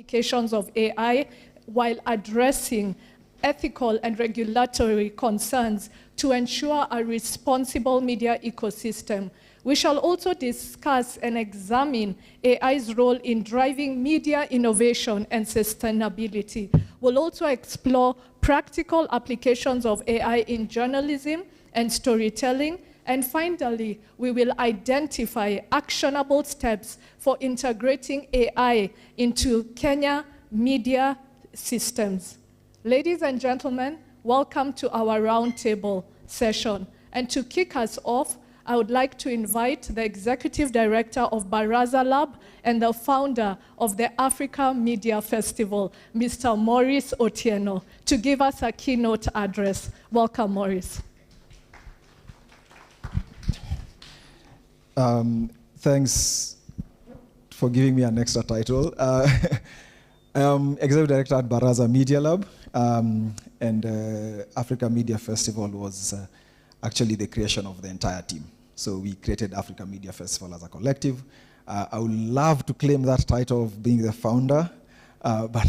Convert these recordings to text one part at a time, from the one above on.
implications of AI while addressing ethical and regulatory concerns to ensure a responsible media ecosystem. We shall also discuss and examine AI's role in driving media innovation and sustainability. We'll also explore practical applications of AI in journalism and storytelling. And finally, we will identify actionable steps for integrating AI into Kenya media systems. Ladies and gentlemen, welcome to our roundtable session. And to kick us off, I would like to invite the Executive Director of Baraza Lab and the founder of the Africa Media Festival, Mr. Maurice Otieno, to give us a keynote address. Welcome, Maurice. Thanks for giving me an extra title. I'm Executive Director at Baraza Media Lab, and Africa Media Festival was actually the creation of the entire team. So we created Africa Media Festival as a collective. I would love to claim that title of being the founder, but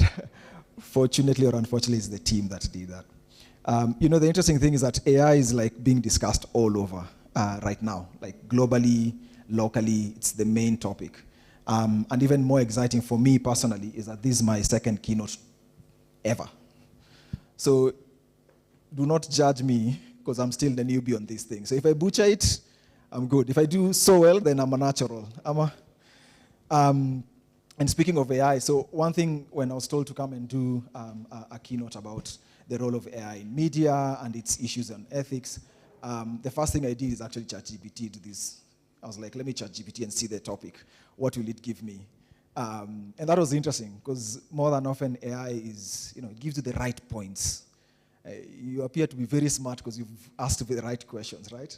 fortunately or unfortunately, it's the team that did that. You know, the interesting thing is that AI is like being discussed all over right now, like globally, locally, it's the main topic. And even more exciting for me personally is that this is my second keynote ever. So do not judge me, because I'm still the newbie on this thing. So if I butcher it, I'm good. If I do so well, then I'm a natural. And speaking of AI, so one thing when I was told to come and do a keynote about the role of AI in media and its issues and ethics, the first thing I did is actually ChatGPT to this. I was like, let me ChatGPT and see the topic. What will it give me? And that was interesting, because more than often AI is, you know, it gives you the right points. You appear to be very smart because you've asked the right questions, right?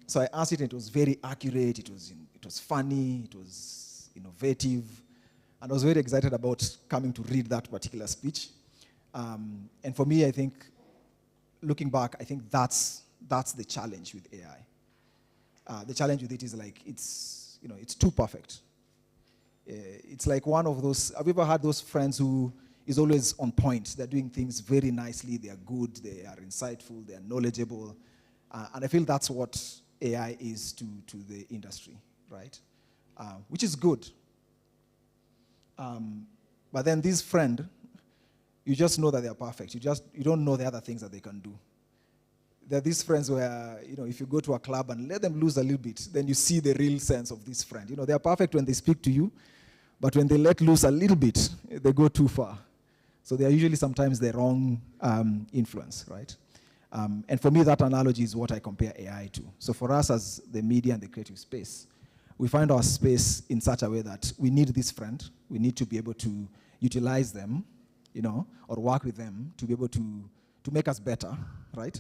So I asked it, and it was very accurate. It was funny. It was innovative, and I was very excited about coming to read that particular speech. And for me, I think, looking back, I think that's the challenge with AI. The challenge with it is like it's too perfect. It's like one of those. Have you ever had those friends who is always on point? They're doing things very nicely. They are good. They are insightful. They are knowledgeable. And I feel that's what AI is to the industry, right? Which is good. But then this friend, you just know that they are perfect. You don't know the other things that they can do. There are these friends where, if you go to a club and let them lose a little bit, then you see the real sense of this friend. They are perfect when they speak to you, but when they let loose a little bit, they go too far. So they are usually sometimes the wrong influence, right? And for me, that analogy is what I compare AI to. So for us as the media and the creative space, we find our space in such a way that we need this friend. We need to be able to utilize them, or work with them to be able to make us better, right?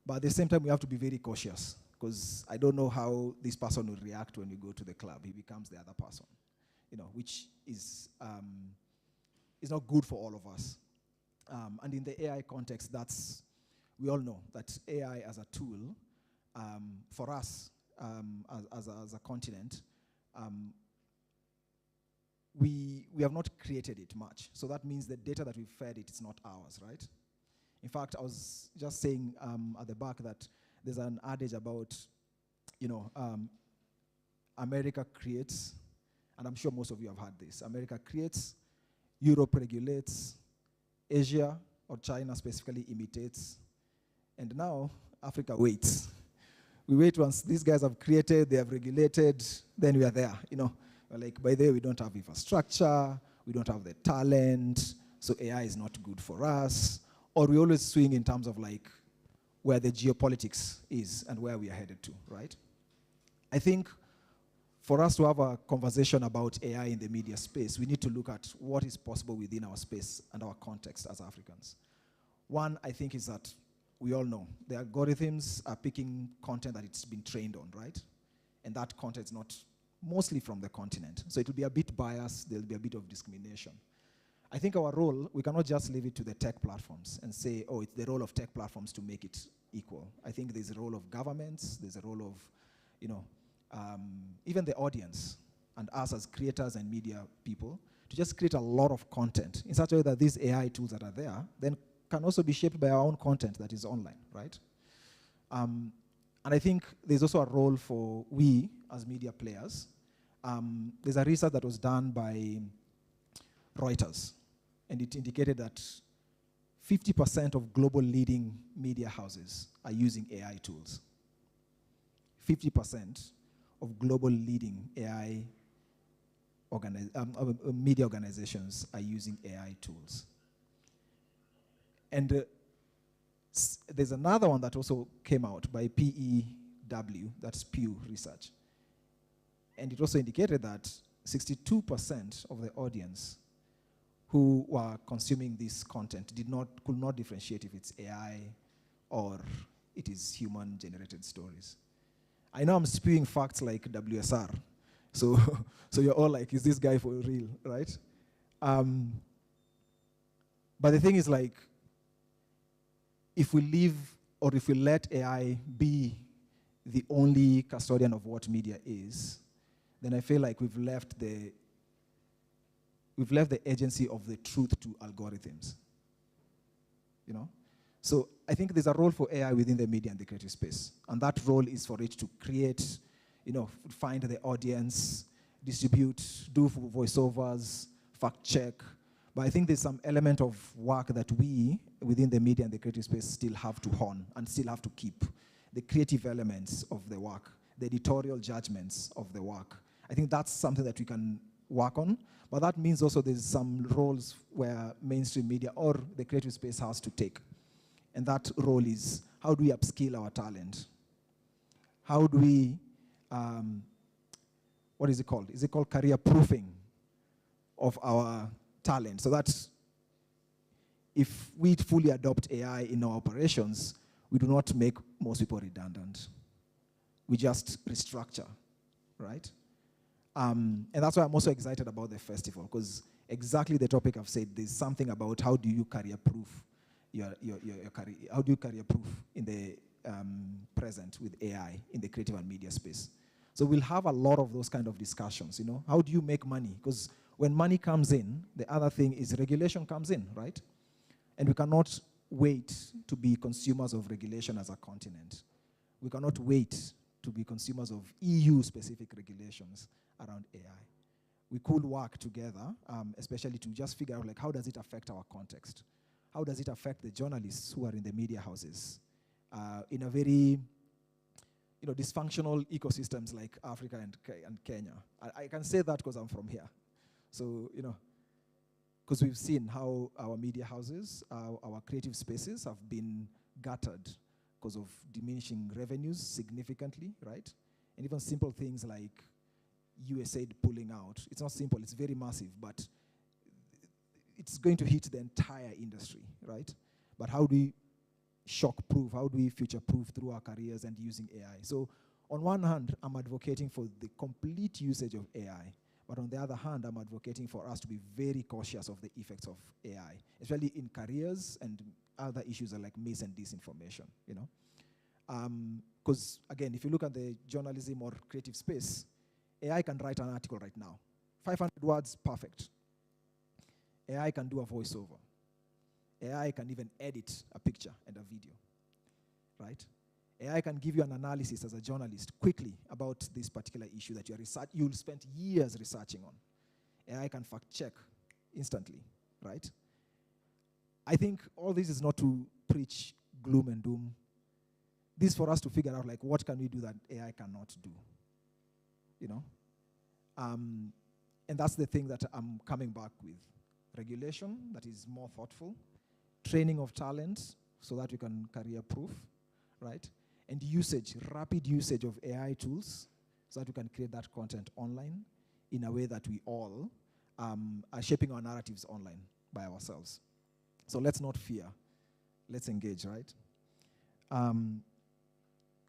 But at the same time, we have to be very cautious, because I don't know how this person will react when we go to the club. He becomes the other person, which is not good for all of us. And in the AI context, we all know that AI as a tool, for us as a continent, we have not created it much. So that means the data that we've fed it is not ours, right? In fact, I was just saying at the back that there's an adage about, America creates, and I'm sure most of you have heard this. America creates, Europe regulates, Asia or China specifically imitates, and now Africa waits. We wait once these guys have created, they have regulated, then we are there. We're like, by the way, we don't have infrastructure, we don't have the talent, so AI is not good for us. Or we always swing in terms of like where the geopolitics is and where we are headed to, right? I think for us to have a conversation about AI in the media space, we need to look at what is possible within our space and our context as Africans. One, I think, is that we all know the algorithms are picking content that it's been trained on, right? And that content is not mostly from the continent. So it will be a bit biased, there'll be a bit of discrimination. I think our role, we cannot just leave it to the tech platforms and say, oh, it's the role of tech platforms to make it equal. I think there's a role of governments, there's a role of, even the audience and us as creators and media people to just create a lot of content in such a way that these AI tools that are there then can also be shaped by our own content that is online, right? And I think there's also a role for we as media players. There's a research that was done by Reuters, and it indicated that 50% of global leading media houses are using AI tools. 50% of global leading AI media organizations are using AI tools. And there's another one that also came out by PEW, that's Pew Research. And it also indicated that 62% of the audience who were consuming this content could not differentiate if it's AI or it is human-generated stories. I know I'm spewing facts like WSR, so you're all like, is this guy for real, right? But the thing is, like, if we leave or if we let AI be the only custodian of what media is, then I feel like we've left the agency of the truth to algorithms, you know? So I think there's a role for AI within the media and the creative space. And that role is for it to create, you know, find the audience, distribute, do voiceovers, fact check. But I think there's some element of work that we, within the media and the creative space, still have to hone and still have to keep. The creative elements of the work, the editorial judgments of the work. I think that's something that we can work on, but that means also there's some roles where mainstream media or the creative space has to take. And that role is, how do we upskill our talent? How do we, what is it called? Is it called career proofing of our talent? So that if we fully adopt AI in our operations, we do not make most people redundant. We just restructure, right? And that's why I'm also excited about the festival, because exactly the topic I've said, there's something about how do you career proof your career, how do you career proof in the present with AI in the creative and media space. So we'll have a lot of those kind of discussions, you know. How do you make money? Because when money comes in, the other thing is regulation comes in, right? And we cannot wait to be consumers of regulation as a continent. We cannot wait to be consumers of EU-specific regulations around AI. We could work together, especially to just figure out, like, how does it affect our context? How does it affect the journalists who are in the media houses in a very, you know, dysfunctional ecosystems like Africa and Kenya? I can say that because I'm from here. So, you know, because we've seen how our media houses, our creative spaces have been guttered because of diminishing revenues significantly, right? And even simple things like USAID pulling out. It's not simple, it's very massive, but it's going to hit the entire industry, right? But how do we shock-proof, how do we future-proof through our careers and using AI? So on one hand, I'm advocating for the complete usage of AI, but on the other hand, I'm advocating for us to be very cautious of the effects of AI, especially in careers and other issues like mis and disinformation, you know? Because again, if you look at the journalism or creative space, AI can write an article right now. 500 words, perfect. AI can do a voiceover. AI can even edit a picture and a video, right? AI can give you an analysis as a journalist quickly about this particular issue that you'll spend years researching on. AI can fact check instantly, right? I think all this is not to preach gloom and doom. This is for us to figure out, like, what can we do that AI cannot do, you know? And that's the thing that I'm coming back with. Regulation that is more thoughtful, training of talent so that we can career proof, right? And usage, rapid usage of AI tools so that we can create that content online in a way that we all are shaping our narratives online by ourselves. So let's not fear. Let's engage, right?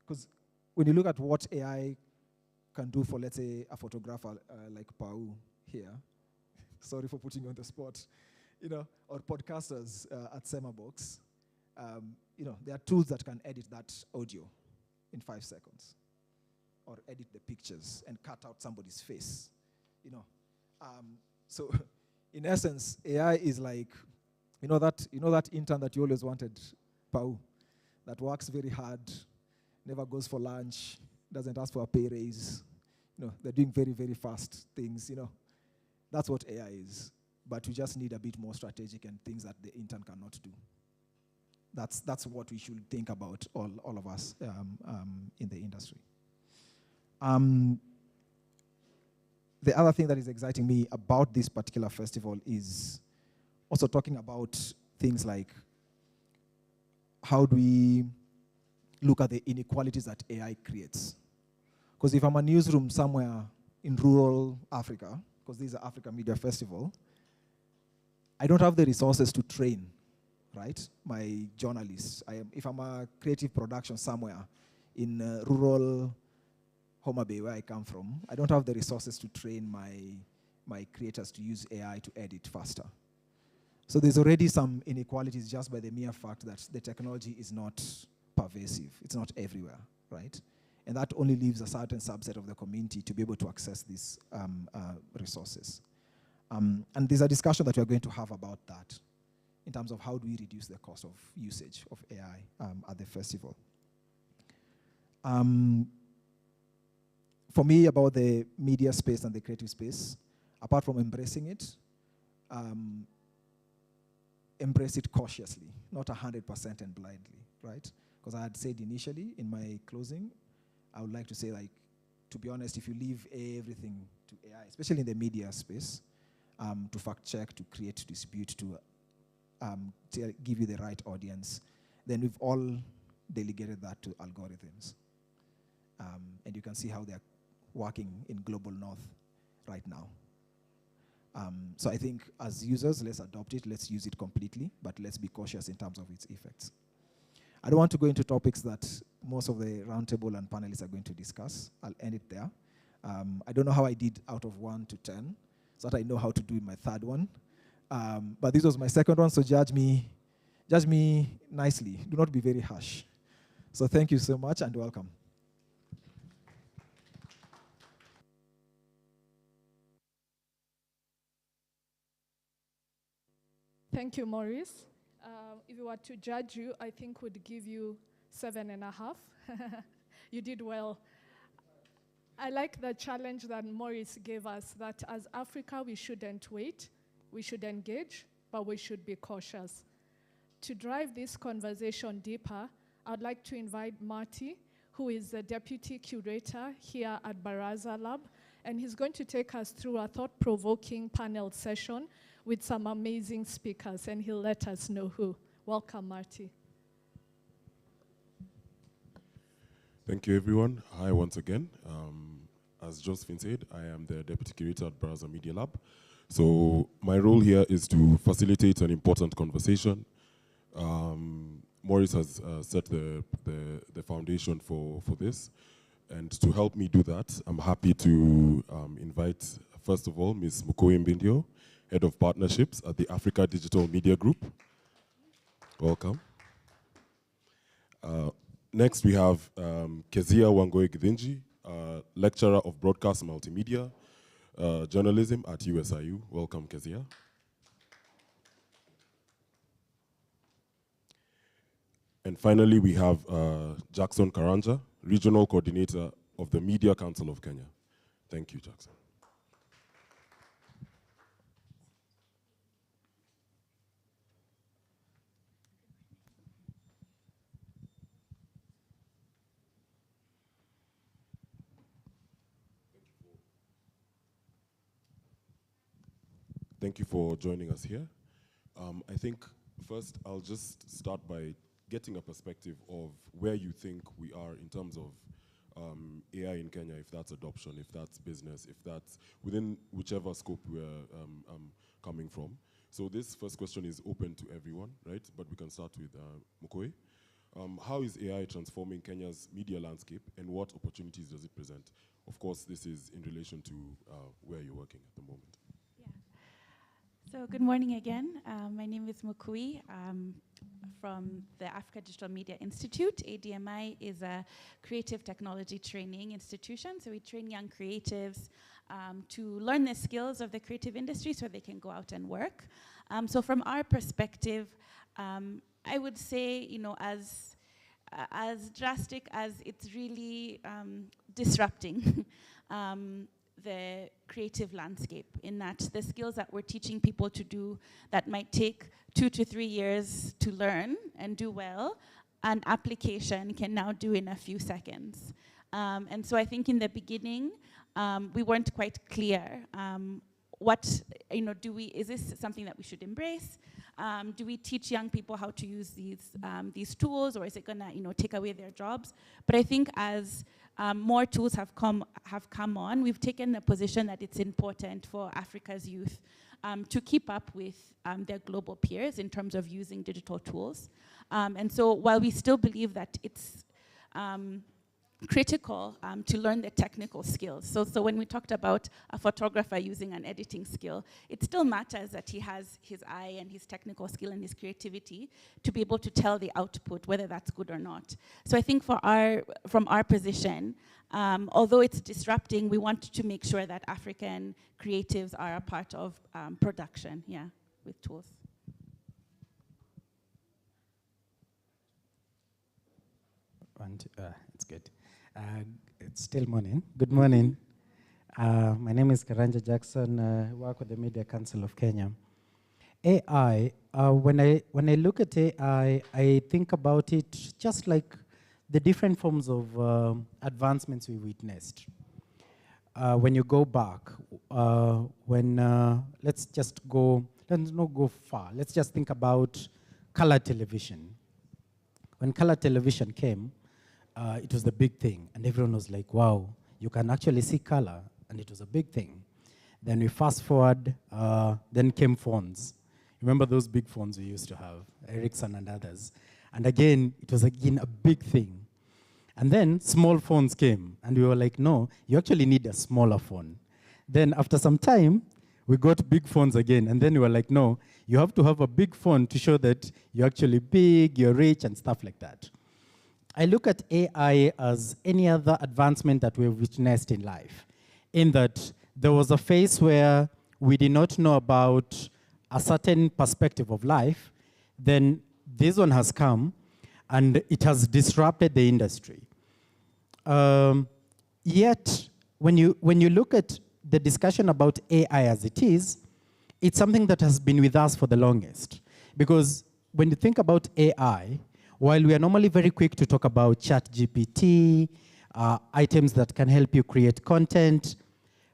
Because when you look at what AI can do for, let's say, a photographer like Pau here, sorry for putting you on the spot, you know, or podcasters at Semabox, you know, there are tools that can edit that audio in 5 seconds, or edit the pictures and cut out somebody's face, you know. So in essence, AI is like, you know that intern that you always wanted, Pau, that works very hard, never goes for lunch, doesn't ask for a pay raise. They're doing very, very fast things, That's what AI is. But we just need a bit more strategic and things that the intern cannot do. That's what we should think about, all of us in the industry. The other thing that is exciting me about this particular festival is also talking about things like how do we look at the inequalities that AI creates. Because if I'm a newsroom somewhere in rural Africa, because this is an Africa Media Festival, I don't have the resources to train, right, my journalists. If I'm a creative production somewhere in rural Homa Bay, where I come from, I don't have the resources to train my creators to use AI to edit faster. So there's already some inequalities just by the mere fact that the technology is not pervasive. It's not everywhere, right? And that only leaves a certain subset of the community to be able to access these resources. And there's a discussion that we're going to have about that in terms of how do we reduce the cost of usage of AI at the festival. For me, about the media space and the creative space, apart from embracing it, embrace it cautiously, not 100% and blindly, right? Because I had said initially in my closing, I would like to say, like, to be honest, if you leave everything to AI, especially in the media space, to fact check, to create, to distribute, to give you the right audience, then we've all delegated that to algorithms. And you can see how they're working in global north right now. So I think as users, let's adopt it, let's use it completely, but let's be cautious in terms of its effects. I don't want to go into topics that most of the roundtable and panelists are going to discuss. I'll end it there. I don't know how I did out of 1 to 10, so that I know how to do my third one. But this was my second one, so judge me nicely. Do not be very harsh. So thank you so much and welcome. Thank you, Maurice. If we were to judge you, I think we'd give you 7.5. You did well. I like the challenge that Maurice gave us, that as Africa, we shouldn't wait, we should engage, but we should be cautious. To drive this conversation deeper, I'd like to invite Marty, who is the Deputy Curator here at Baraza Lab, and he's going to take us through a thought-provoking panel session with some amazing speakers, and he'll let us know who. Welcome, Marty. Thank you, everyone. Hi, once again. As Josephine said, I am the Deputy Curator at Baraza Media Lab. So my role here is to facilitate an important conversation. Maurice has set the foundation for this. And to help me do that, I'm happy to invite, first of all, Ms. Mukoe Mbindio, Head of Partnerships at the Africa Digital Media Group. Welcome. Next, we have Kezia Wangoi Githinji, Lecturer of Broadcast Multimedia Journalism at USIU. Welcome, Kezia. And finally, we have Jackson Karanja, Regional Coordinator of the Media Council of Kenya. Thank you, Jackson. Thank you for joining us here. I think first I'll just start by getting a perspective of where you think we are in terms of AI in Kenya, if that's adoption, if that's business, if that's within whichever scope we're coming from. So this first question is open to everyone, right? But we can start with Mukoe. How is AI transforming Kenya's media landscape and what opportunities does it present? Of course, this is in relation to where you're working at the moment. So good morning again. My name is Mukui from the Africa Digital Media Institute. ADMI is a creative technology training institution. So we train young creatives to learn the skills of the creative industry so they can go out and work. So from our perspective, I would say, you know, as drastic as it's really disrupting the creative landscape, in that the skills that we're teaching people to do that might take 2 to 3 years to learn and do well, an application can now do in a few seconds. And so I think in the beginning, we weren't quite clear what, you know, is this something that we should embrace? Do we teach young people how to use these tools, or is it gonna, you know, take away their jobs? But I think as more tools have come on, we've taken the position that it's important for Africa's youth to keep up with their global peers in terms of using digital tools. And so while we still believe that it's critical to learn the technical skills. So when we talked about a photographer using an editing skill, it still matters that he has his eye and his technical skill and his creativity to be able to tell the output whether that's good or not. So I think from our position, although it's disrupting, we want to make sure that African creatives are a part of production, with tools. It's good. It's still morning. Good morning. My name is Karanja Jackson. I work with the Media Council of Kenya. AI, when I look at AI, I think about it just like the different forms of advancements we witnessed. When you go back, let's not go far. Let's just think about color television. When color television came, it was the big thing, and everyone was like, wow, you can actually see color, and it was a big thing. Then we fast forward, then came phones. Remember those big phones we used to have, Ericsson and others. And again, it was again a big thing. And then small phones came, and we were like, no, you actually need a smaller phone. Then after some time, we got big phones again, and then we were like, no, you have to have a big phone to show that you're actually big, you're rich, and stuff like that. I look at AI as any other advancement that we've witnessed in life, in that there was a phase where we did not know about a certain perspective of life, then this one has come, and it has disrupted the industry. Yet, when you look at the discussion about AI as it is, it's something that has been with us for the longest. Because when you think about AI, while we are normally very quick to talk about ChatGPT, items that can help you create content,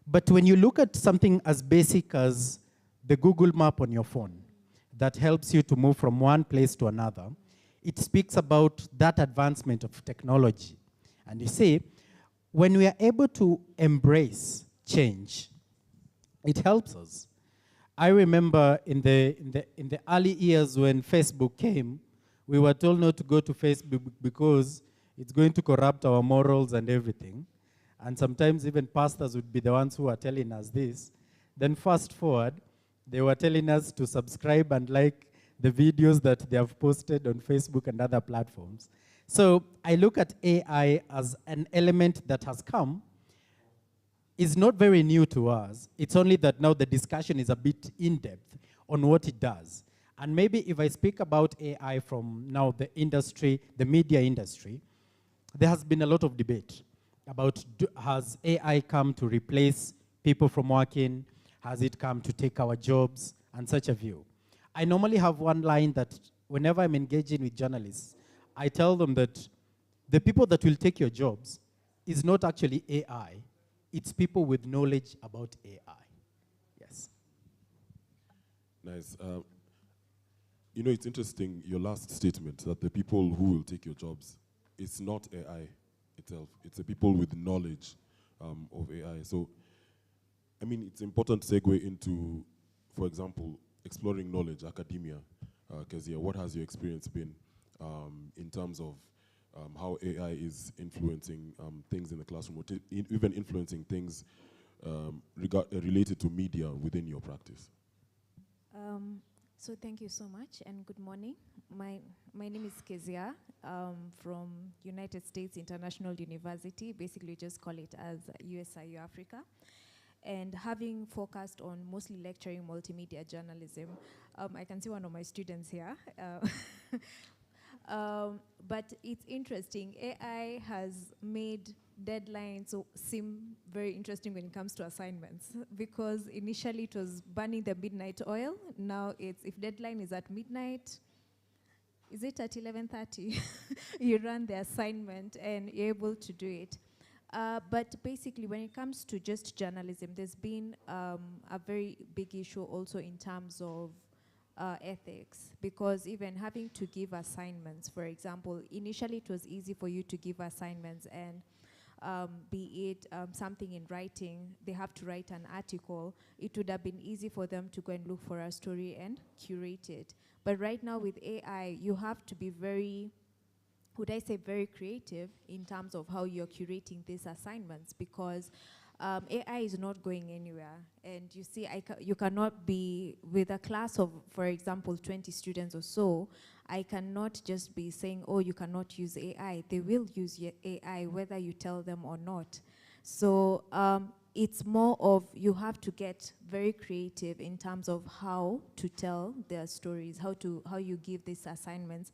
but when you look at something as basic as the Google map on your phone that helps you to move from one place to another, it speaks about that advancement of technology. And you see, when we are able to embrace change, it helps us. I remember in the early years when Facebook came, we were told not to go to Facebook because it's going to corrupt our morals and everything. And sometimes even pastors would be the ones who are telling us this. Then fast forward, they were telling us to subscribe and like the videos that they have posted on Facebook and other platforms. So I look at AI as an element that has come. It's not very new to us. It's only that now the discussion is a bit in-depth on what it does. And maybe if I speak about AI from now the industry, the media industry, there has been a lot of debate about has AI come to replace people from working? Has it come to take our jobs? And such a view. I normally have one line that whenever I'm engaging with journalists, I tell them that the people that will take your jobs is not actually AI. It's people with knowledge about AI. Yes. Nice. You know, it's interesting, your last statement, that the people who will take your jobs, it's not AI itself. It's the people with knowledge of AI. So, I mean, it's important to segue into, for example, exploring knowledge, academia. Kezia, what has your experience been in terms of how AI is influencing things in the classroom, or even influencing things related to media within your practice? So thank you so much and good morning. My name is Kezia from United States International University. Basically just call it as USIU Africa. And having focused on mostly lecturing multimedia journalism, I can see one of my students here. But it's interesting, AI has made deadlines seem very interesting when it comes to assignments, because initially it was burning the midnight oil. Now it's, if deadline is at midnight, is it at 11:30? You run the assignment and you're able to do it. But basically, when it comes to just journalism, there's been a very big issue also in terms of ethics, because even having to give assignments, for example, initially it was easy for you to give assignments and be it something in writing, they have to write an article, it would have been easy for them to go and look for a story and curate it. But right now with AI, you have to be very, would I say very creative in terms of how you're curating these assignments, because AI is not going anywhere. And you see, you cannot be with a class of, for example, 20 students or so, I cannot just be saying, oh, you cannot use AI. They will use AI whether you tell them or not. So it's more of, you have to get very creative in terms of how to tell their stories, how you give these assignments.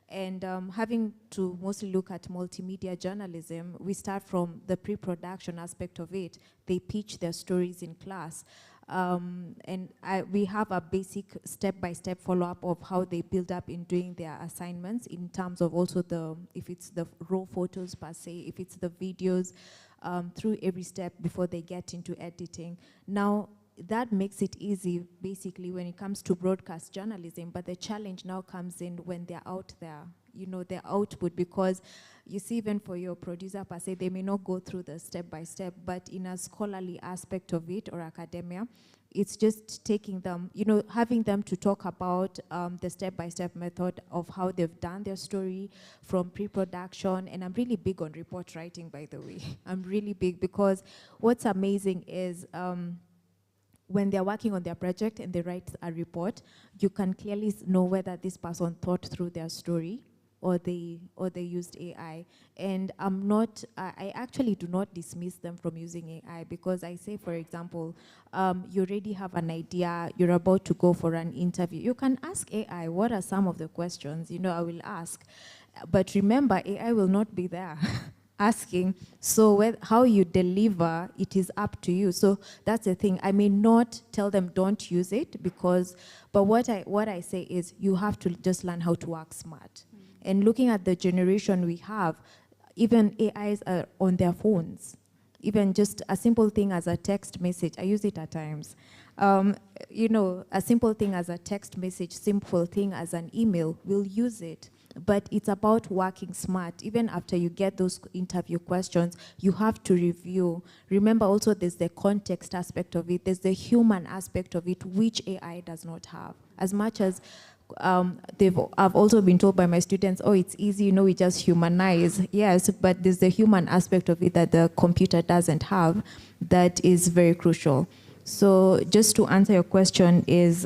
And having to mostly look at multimedia journalism, we start from the pre-production aspect of it. They pitch their stories in class. And we have a basic step-by-step follow-up of how they build up in doing their assignments, in terms of also if it's the raw photos per se, if it's the videos, through every step before they get into editing. Now, that makes it easy, basically, when it comes to broadcast journalism, but the challenge now comes in when they're out there, you know, their output, because you see, even for your producer per se, they may not go through the step-by-step, but in a scholarly aspect of it, or academia, it's just taking them, you know, having them to talk about the step-by-step method of how they've done their story from pre-production. And I'm really big on report writing, by the way. I'm really big, because what's amazing is, when they're working on their project and they write a report, you can clearly know whether this person thought through their story or they used AI. And I actually do not dismiss them from using AI, because I say, for example, you already have an idea, you're about to go for an interview. You can ask AI, what are some of the questions? You know, I will ask. But remember, AI will not be there. Asking, so how you deliver, it is up to you. So that's the thing. I may not tell them don't use it, but what I say is, you have to just learn how to work smart. And looking at the generation we have, even AIs are on their phones. Even just a simple thing as a text message, I use it at times. You know, a simple thing as a text message, simple thing as an email, we'll use it. But it's about working smart. Even after you get those interview questions, you have to review. Remember also, there's the context aspect of it, there's the human aspect of it, which AI does not have. As much as I've also been told by my students, oh, it's easy, you know, we just humanize. Yes, but there's the human aspect of it that the computer doesn't have, that is very crucial. So just to answer your question is,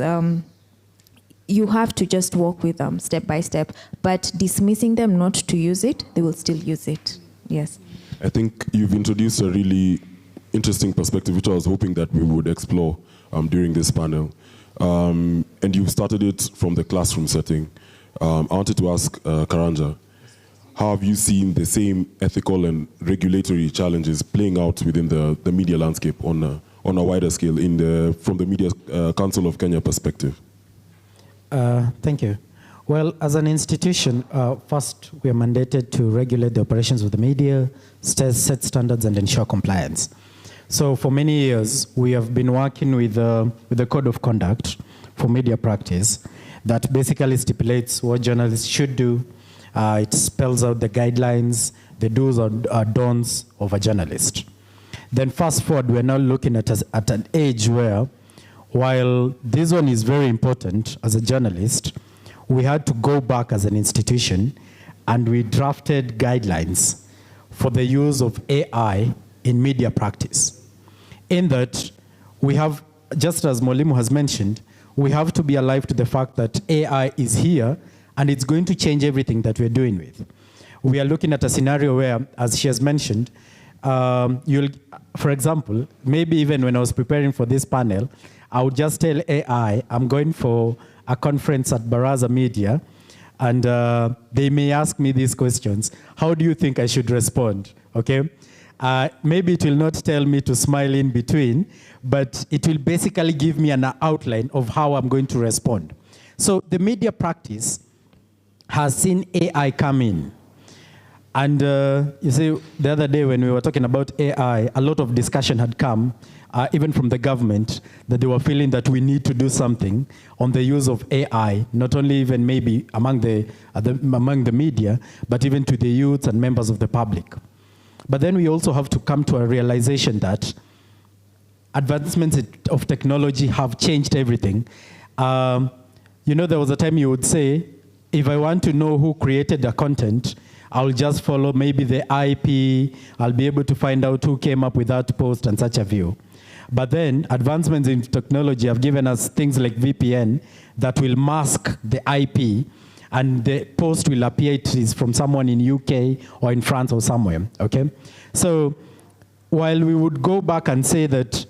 you have to just walk with them step by step, but dismissing them not to use it, they will still use it. Yes. I think you've introduced a really interesting perspective, which I was hoping that we would explore during this panel. And you started it from the classroom setting. I wanted to ask Karanja, how have you seen the same ethical and regulatory challenges playing out within the media landscape on a wider scale from the Media Council of Kenya perspective? Thank you. Well, as an institution, first, we are mandated to regulate the operations of the media, set standards, and ensure compliance. So for many years, we have been working with the Code of Conduct for Media Practice that basically stipulates what journalists should do. It spells out the guidelines, the do's or don'ts of a journalist. Then fast forward, we're now looking at an age where, while this one is very important as a journalist, we had to go back as an institution and we drafted guidelines for the use of AI in media practice. In that, we have, just as Mwalimu has mentioned, we have to be alive to the fact that AI is here and it's going to change everything that we're doing with. We are looking at a scenario where, as she has mentioned, for example, maybe even when I was preparing for this panel, I would just tell AI, I'm going for a conference at Baraza Media, and they may ask me these questions. How do you think I should respond? Okay? Maybe it will not tell me to smile in between, but it will basically give me an outline of how I'm going to respond. So the media practice has seen AI come in. And you see, the other day when we were talking about AI, a lot of discussion had come, even from the government, that they were feeling that we need to do something on the use of AI, not only even maybe among the media, but even to the youth and members of the public. But then we also have to come to a realization that advancements of technology have changed everything. You know, there was a time you would say, if I want to know who created the content, I'll just follow maybe the IP, I'll be able to find out who came up with that post and such a view. But then advancements in technology have given us things like VPN that will mask the IP, and the post will appear it is from someone in UK or in France or somewhere, okay? So while we would go back and say that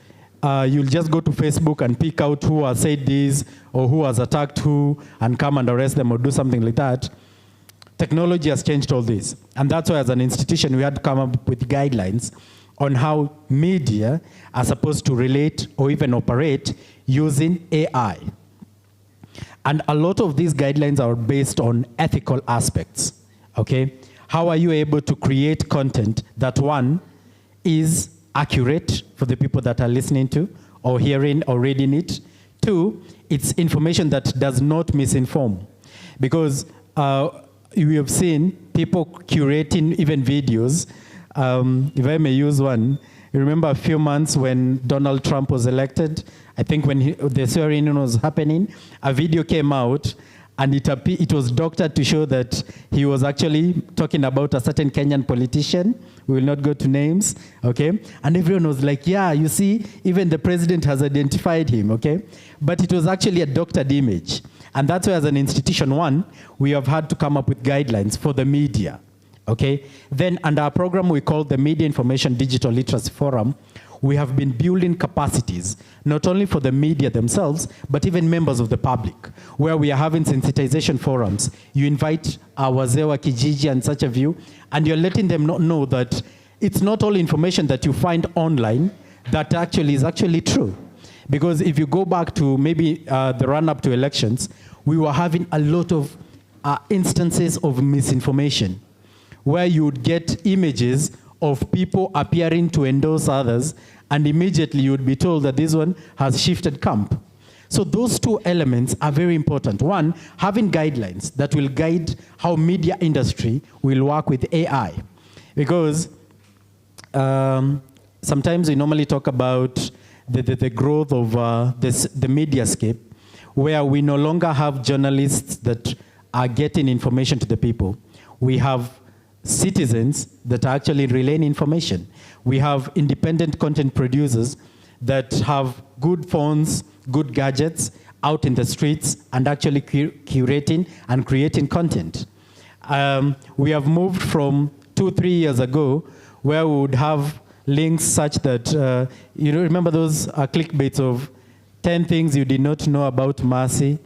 you'll just go to Facebook and pick out who has said this or who has attacked who and come and arrest them or do something like that, technology has changed all this. And that's why as an institution, we had to come up with guidelines on how media are supposed to relate or even operate using AI. And a lot of these guidelines are based on ethical aspects, okay? How are you able to create content that, one, is accurate for the people that are listening to or hearing or reading it? Two, it's information that does not misinform. Because we have seen people curating even videos. If I may use one, you remember a few months when Donald Trump was elected? I think when the swearing-in was happening, a video came out, and it was doctored to show that he was actually talking about a certain Kenyan politician. We will not go to names, okay? And everyone was like, yeah, you see, even the president has identified him, okay? But it was actually a doctored image. And that's why as an institution, one, we have had to come up with guidelines for the media, okay? Then under our program we call the Media Information Digital Literacy Forum, we have been building capacities, not only for the media themselves, but even members of the public, where we are having sensitization forums. You invite our wazee wa kijiji and such a view, and you're letting them know that it's not all information that you find online that actually is actually true. Because if you go back to maybe the run-up to elections, we were having a lot of instances of misinformation, where you would get images of people appearing to endorse others, and immediately you would be told that this one has shifted camp. So those two elements are very important. One, having guidelines that will guide how media industry will work with AI. Because sometimes we normally talk about the growth of the mediascape, where we no longer have journalists that are getting information to the people. We have citizens that are actually relaying information. We have independent content producers that have good phones, good gadgets out in the streets and actually curating and creating content. We have moved from 2-3 years ago where we would have links such that, you remember those clickbaits of 10 things you did not know about Mercy?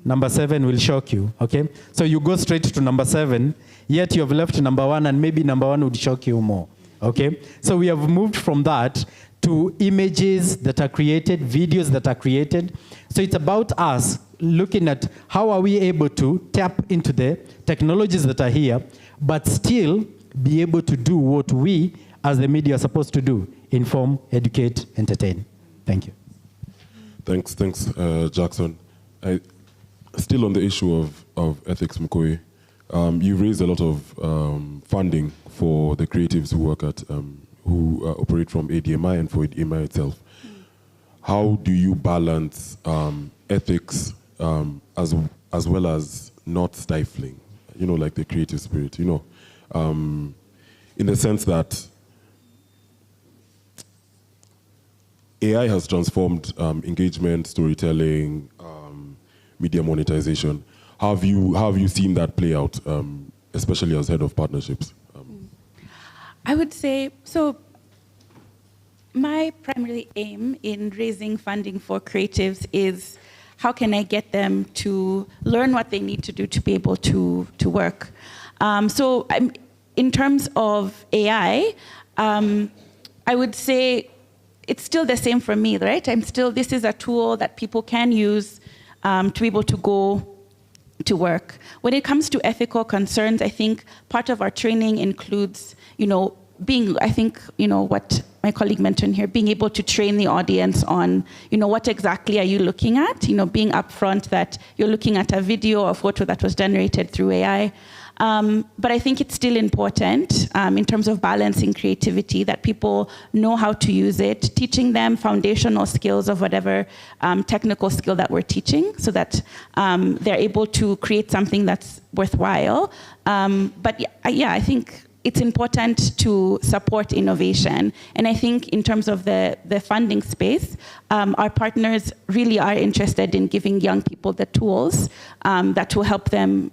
Number 7 will shock you, okay? So you go straight to number 7, yet you have left number 1, and maybe number 1 would shock you more, okay? So we have moved from that to images that are created, videos that are created. So it's about us looking at how are we able to tap into the technologies that are here, but still be able to do what we as the media are supposed to do: inform, educate, entertain. Thank you. Thanks, Jackson. Still on the issue of ethics, Mkui, you raised a lot of funding for the creatives who work at, who operate from ADMI and for ADMI itself. How do you balance ethics as well as not stifling, like the creative spirit, in the sense that AI has transformed engagement, storytelling, media monetization. How have you seen that play out, especially as head of partnerships? I would say, so my primary aim in raising funding for creatives is how can I get them to learn what they need to do to be able to work. So in terms of AI, I would say it's still the same for me, right? This is a tool that people can use to be able to go to work. When it comes to ethical concerns, I think part of our training includes, what my colleague mentioned here, being able to train the audience on, what exactly are you looking at? Being upfront that you're looking at a video or photo that was generated through AI. But I think it's still important in terms of balancing creativity that people know how to use it, teaching them foundational skills of whatever technical skill that we're teaching so that they're able to create something that's worthwhile. But I think it's important to support innovation. And I think in terms of the funding space, our partners really are interested in giving young people the tools that will help them,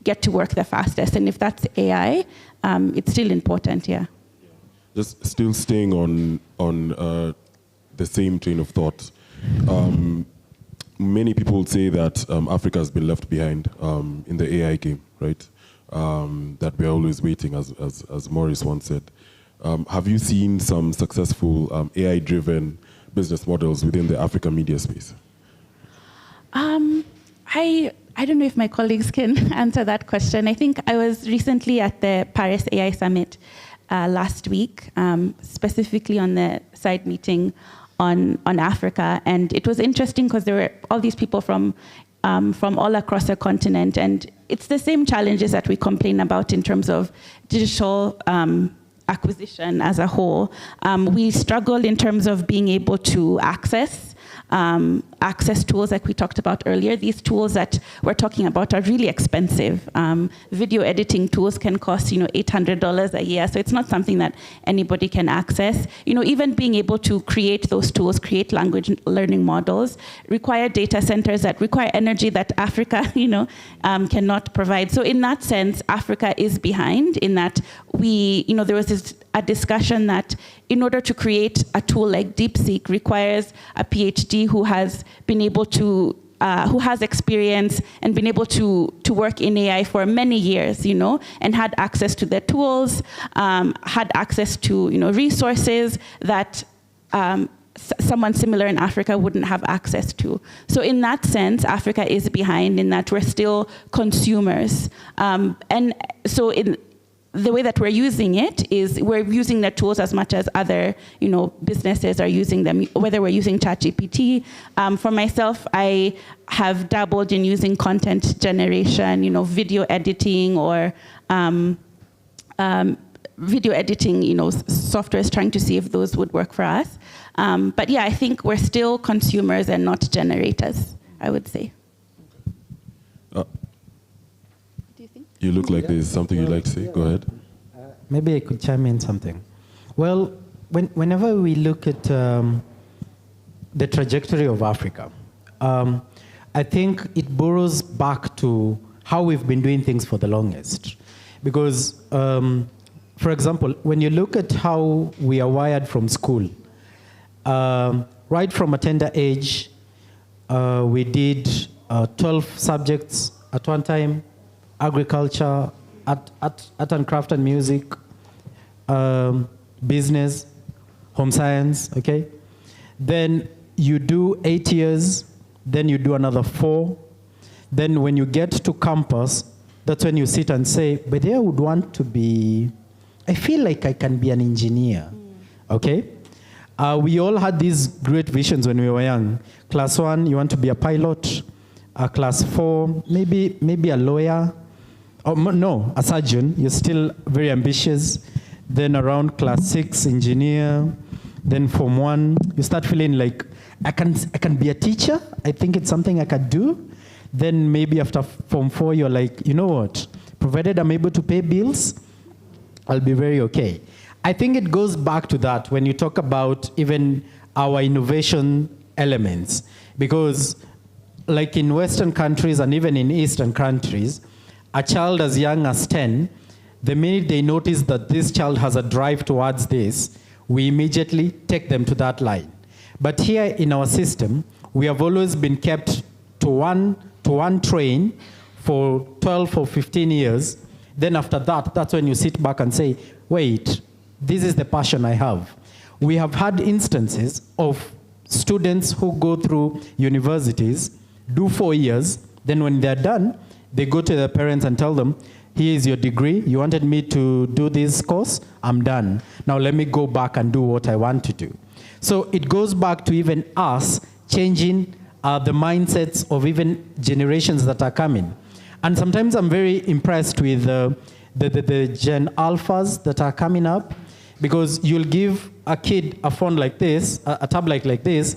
get to work the fastest. And if that's AI, it's still important, yeah. Just still staying on the same train of thought. Many people say that Africa has been left behind in the AI game, right? That we're always waiting, as Maurice once said. Have you seen some successful AI-driven business models within the African media space? I don't know if my colleagues can answer that question. I think I was recently at the Paris AI Summit last week, specifically on the side meeting on Africa. And it was interesting because there were all these people from all across the continent. And it's the same challenges that we complain about in terms of digital acquisition as a whole. We struggle in terms of being able to access tools like we talked about earlier. These tools that we're talking about are really expensive. Video editing tools can cost, $800 a year. So it's not something that anybody can access. Even being able to create those tools, create language learning models, require data centers that require energy that Africa, cannot provide. So in that sense, Africa is behind in that there was a discussion that in order to create a tool like DeepSeek requires a PhD who has been able to, who has experience and been able to work in AI for many years, and had access to the tools, had access to, resources that someone similar in Africa wouldn't have access to. So in that sense, Africa is behind in that we're still consumers. And so the way that we're using it is we're using the tools as much as other, businesses are using them, whether we're using ChatGPT. For myself, I have dabbled in using content generation, video editing or video editing, softwares, trying to see if those would work for us. But yeah, I think we're still consumers and not generators, I would say. You look like there's something you'd like to say. Go ahead. Maybe I could chime in something. Well, whenever we look at the trajectory of Africa, I think it borrows back to how we've been doing things for the longest. Because, for example, when you look at how we are wired from school, right from a tender age, we did 12 subjects at one time: agriculture, art and craft and music, business, home science, okay? Then you do 8 years, then you do another 4. Then when you get to campus, that's when you sit and say, but I would want to be, I feel like I can be an engineer, okay? We all had these great visions when we were young. Class 1, you want to be a pilot. Class 4, maybe a lawyer. Oh, no, a surgeon. You're still very ambitious. Then around class 6, engineer. Then Form 1, you start feeling like, I can be a teacher. I think it's something I can do. Then maybe after Form 4, you're like, you know what? Provided I'm able to pay bills, I'll be very okay. I think it goes back to that when you talk about even our innovation elements. Because like in Western countries and even in Eastern countries, a child as young as 10, the minute they notice that this child has a drive towards this, we immediately take them to that line. But here in our system, we have always been kept to one train for 12 or 15 years. Then after that, that's when you sit back and say, wait, this is the passion I have. We have had instances of students who go through universities, do 4 years, then when they're done, they go to their parents and tell them, here is your degree, you wanted me to do this course, I'm done. Now let me go back and do what I want to do. So it goes back to even us changing the mindsets of even generations that are coming. And sometimes I'm very impressed with the Gen Alphas that are coming up, because you'll give a kid a phone like this, a tablet like this,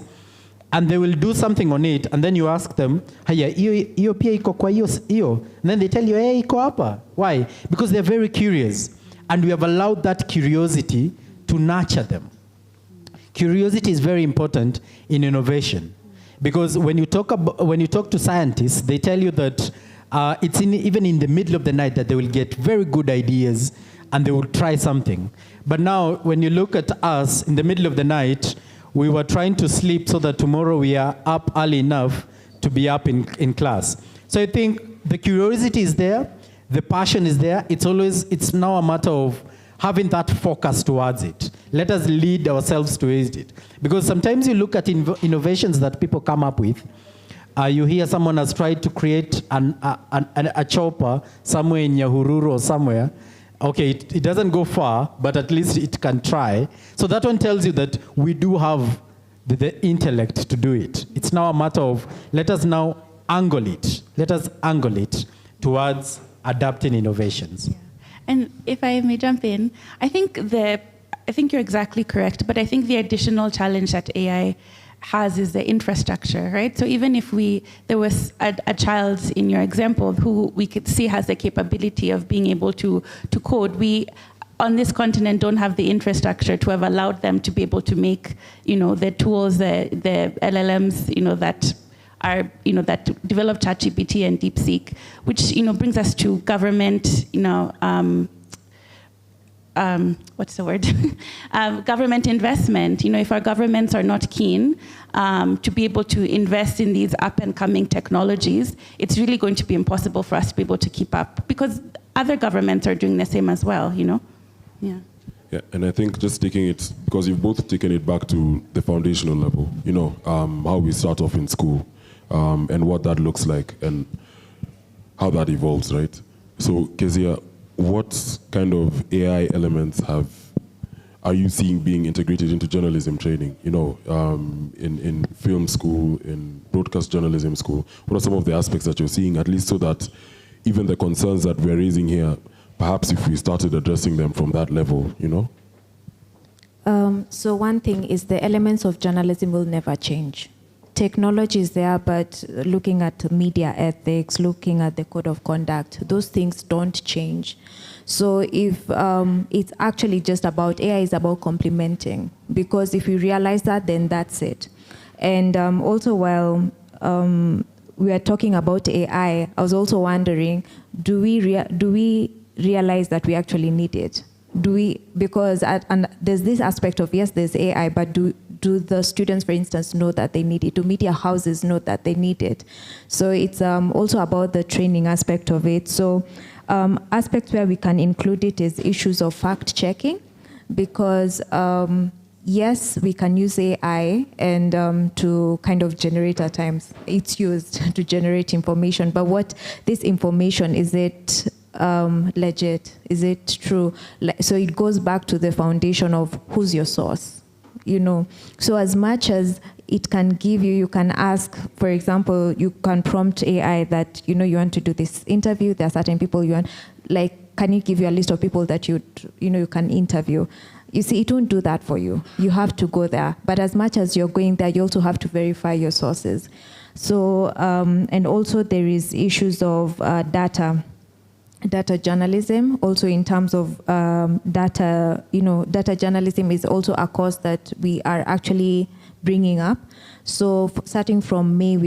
and they will do something on it, and then you ask them, haya, iyo pia iko kwa iyo? And then they tell you, hey, iko hapa. Why? Because they're very curious, and we have allowed that curiosity to nurture them. Curiosity is very important in innovation, because when you talk to scientists, they tell you that it's even in the middle of the night that they will get very good ideas, and they will try something. But now, when you look at us in the middle of the night, we were trying to sleep so that tomorrow we are up early enough to be up in class. So I think the curiosity is there, the passion is there. It's now a matter of having that focus towards it. Let us lead ourselves towards it. Because sometimes you look at innovations that people come up with, you hear someone has tried to create a chopper somewhere in Nyahururu or somewhere. Okay, it doesn't go far, but at least it can try. So that one tells you that we do have the intellect to do it. It's now a matter of, let us now angle it. Let us angle it towards adapting innovations. Yeah. And if I may jump in, I think you're exactly correct, but I think the additional challenge that AI has is the infrastructure, right? So even if there was a child in your example who we could see has the capability of being able to code, we on this continent don't have the infrastructure to have allowed them to be able to make, the tools, the LLMs, that develop ChatGPT and DeepSeek, which, brings us to government, what's the word? Government investment. If our governments are not keen to be able to invest in these up and coming technologies, it's really going to be impossible for us to be able to keep up, because other governments are doing the same as well, Yeah. Yeah, and I think just taking it, because you've both taken it back to the foundational level, how we start off in school, and what that looks like and how that evolves, right? So, Kezia, what kind of AI elements are you seeing being integrated into journalism training? In film school, in broadcast journalism school, what are some of the aspects that you're seeing, at least so that even the concerns that we're raising here, perhaps if we started addressing them from that level, So one thing is the elements of journalism will never change. Technology is there, but looking at media ethics, looking at the code of conduct, those things don't change. So if it's actually just about, AI is about complementing, because if we realize that, then that's it. And also while we are talking about AI, I was also wondering, do we realize that we actually need it? Because and there's this aspect of, yes, there's AI, but do the students, for instance, know that they need it? Do media houses know that they need it? So it's also about the training aspect of it. So aspects where we can include it is issues of fact-checking, because yes, we can use AI and to kind of generate, at times, it's used to generate information, but what this information, is it legit? Is it true? So it goes back to the foundation of who's your source, So as much as it can give you can ask, for example, you can prompt AI that, you want to do this interview, there are certain people you want, can you give you a list of people that you can interview? You see, it won't do that for you. You have to go there. But as much as you're going there, you also have to verify your sources. So, and also there is issues of data journalism, also in terms of data journalism is also a course that we are actually bringing up. So starting from May,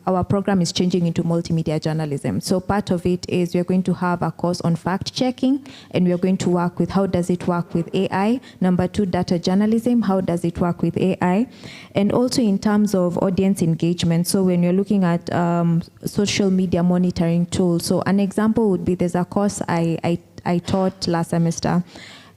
our program is changing into multimedia journalism. So part of it is we're going to have a course on fact checking, and we're going to work with how does it work with AI. Number 2, data journalism, how does it work with AI? And also in terms of audience engagement. So when you're looking at social media monitoring tools, so an example would be there's a course I taught last semester,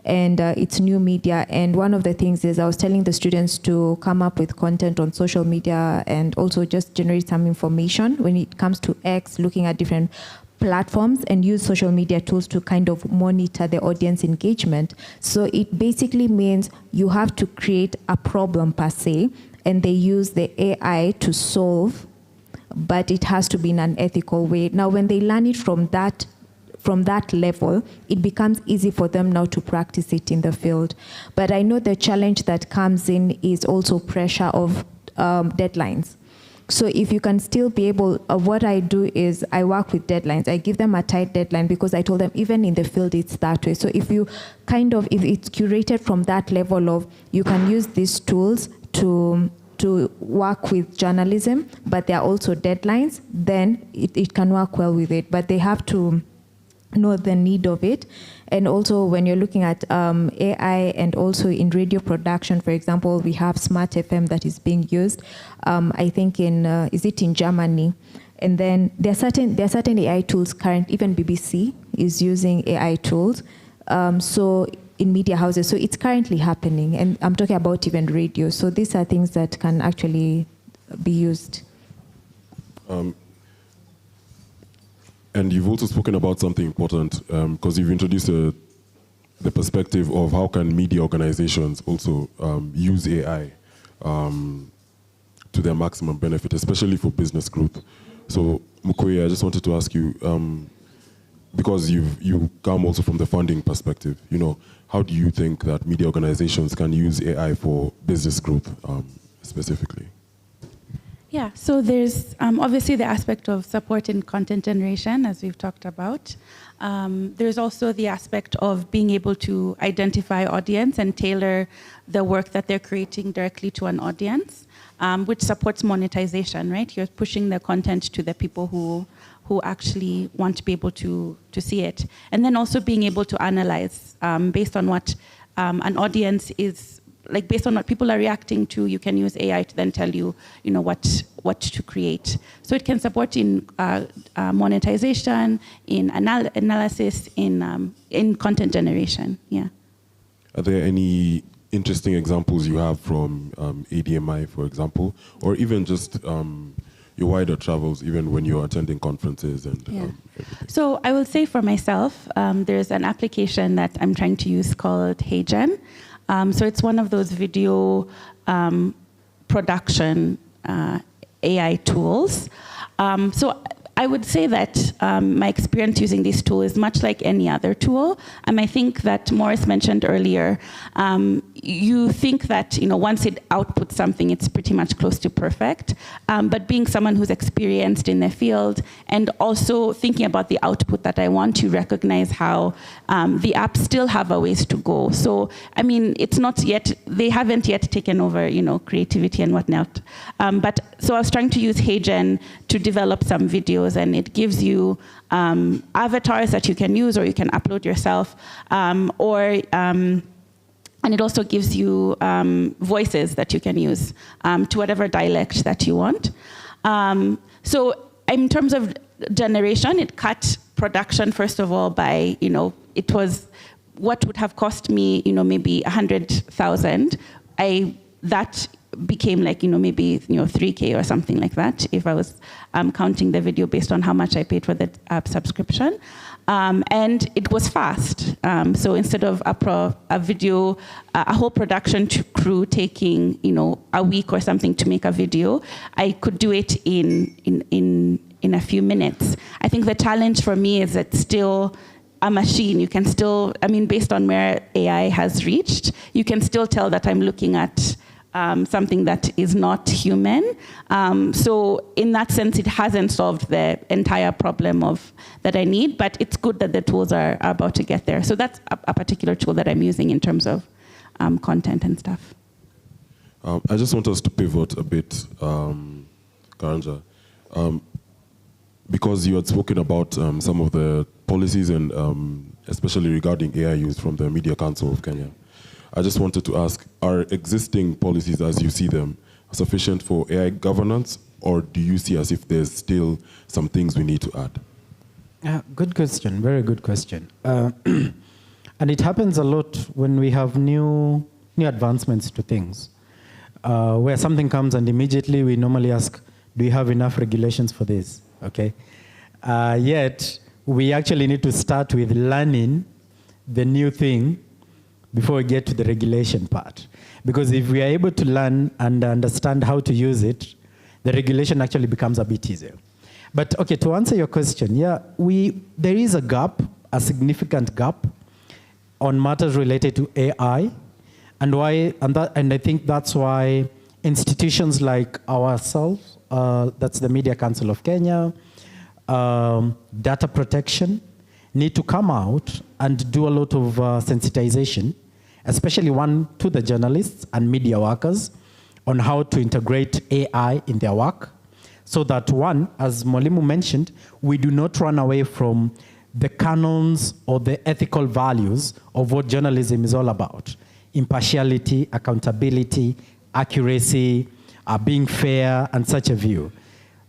and it's new media. And one of the things is I was telling the students to come up with content on social media and also just generate some information when it comes to X, looking at different platforms, and use social media tools to kind of monitor the audience engagement. So it basically means you have to create a problem per se, and they use the AI to solve, but it has to be in an ethical way. Now, when they learn it from that level, it becomes easy for them now to practice it in the field. But I know the challenge that comes in is also pressure of deadlines. So if you can still be able, what I do is I work with deadlines. I give them a tight deadline because I told them even in the field it's that way. So if you if it's curated from that level of, you can use these tools to work with journalism, but there are also deadlines, then it can work well with it. But they have to know the need of it. And also when you're looking at AI, and also in radio production, for example, we have Smart FM that is being used, I think is it in Germany? And then there are certain AI tools current, even BBC is using AI tools. So in media houses, so it's currently happening, and I'm talking about even radio. So these are things that can actually be used. And you've also spoken about something important, because you've introduced the perspective of how can media organizations also use AI to their maximum benefit, especially for business growth. So, Mukoye, I just wanted to ask you, because you come also from the funding perspective, how do you think that media organizations can use AI for business growth specifically? Yeah, so there's obviously the aspect of support in content generation, as we've talked about. There's also the aspect of being able to identify audience and tailor the work that they're creating directly to an audience, which supports monetization, right? You're pushing the content to the people who actually want to be able to see it. And then also being able to analyze based on what an audience is, like based on what people are reacting to, you can use AI to then tell you, what to create. So it can support in monetization, in analysis, in content generation. Yeah. Are there any interesting examples you have from ADMI, for example, or even just your wider travels, even when you're attending conferences and everything? So I will say for myself, there's an application that I'm trying to use called HeyGen. So it's one of those video production AI tools. So I would say that my experience using this tool is much like any other tool. I think that Morris mentioned earlier, you think that once it outputs something, it's pretty much close to perfect. But being someone who's experienced in the field and also thinking about the output that I want to recognize how the apps still have a ways to go. So it's not yet, they haven't yet taken over creativity and whatnot. But so I was trying to use HeyGen to develop some videos, and it gives you avatars that you can use or you can upload yourself, and it also gives you voices that you can use to whatever dialect that you want. So in terms of generation, it cut production, first of all, by, it was what would have cost me, maybe 100,000. That became like, maybe 3K or something like that, if I was counting the video based on how much I paid for the app subscription. And it was fast. So instead of a video, a whole production crew taking, a week or something to make a video, I could do it in a few minutes. I think the challenge for me is that still a machine, you can still, based on where AI has reached, you can still tell that I'm looking at something that is not human. So in that sense, it hasn't solved the entire problem that I need, but it's good that the tools are about to get there. So that's a particular tool that I'm using in terms of content and stuff. I just want us to pivot a bit, Karanja, because you had spoken about some of the policies and especially regarding AI use from the Media Council of Kenya. I just wanted to ask, are existing policies as you see them sufficient for AI governance, or do you see as if there's still some things we need to add? Good question, very good question. And it happens a lot when we have new advancements to things, where something comes and immediately we normally ask, do you have enough regulations for this? Okay. Yet, we actually need to start with learning the new thing before we get to the regulation part. Because if we are able to learn and understand how to use it, the regulation actually becomes a bit easier. But okay, to answer your question, yeah, there is a gap, a significant gap on matters related to AI, and I think that's why institutions like ourselves, that's the Media Council of Kenya, data protection, need to come out and do a lot of sensitization, especially one to the journalists and media workers on how to integrate AI in their work, so that one, as Mwalimu mentioned, we do not run away from the canons or the ethical values of what journalism is all about. Impartiality, accountability, accuracy, being fair, and such a view.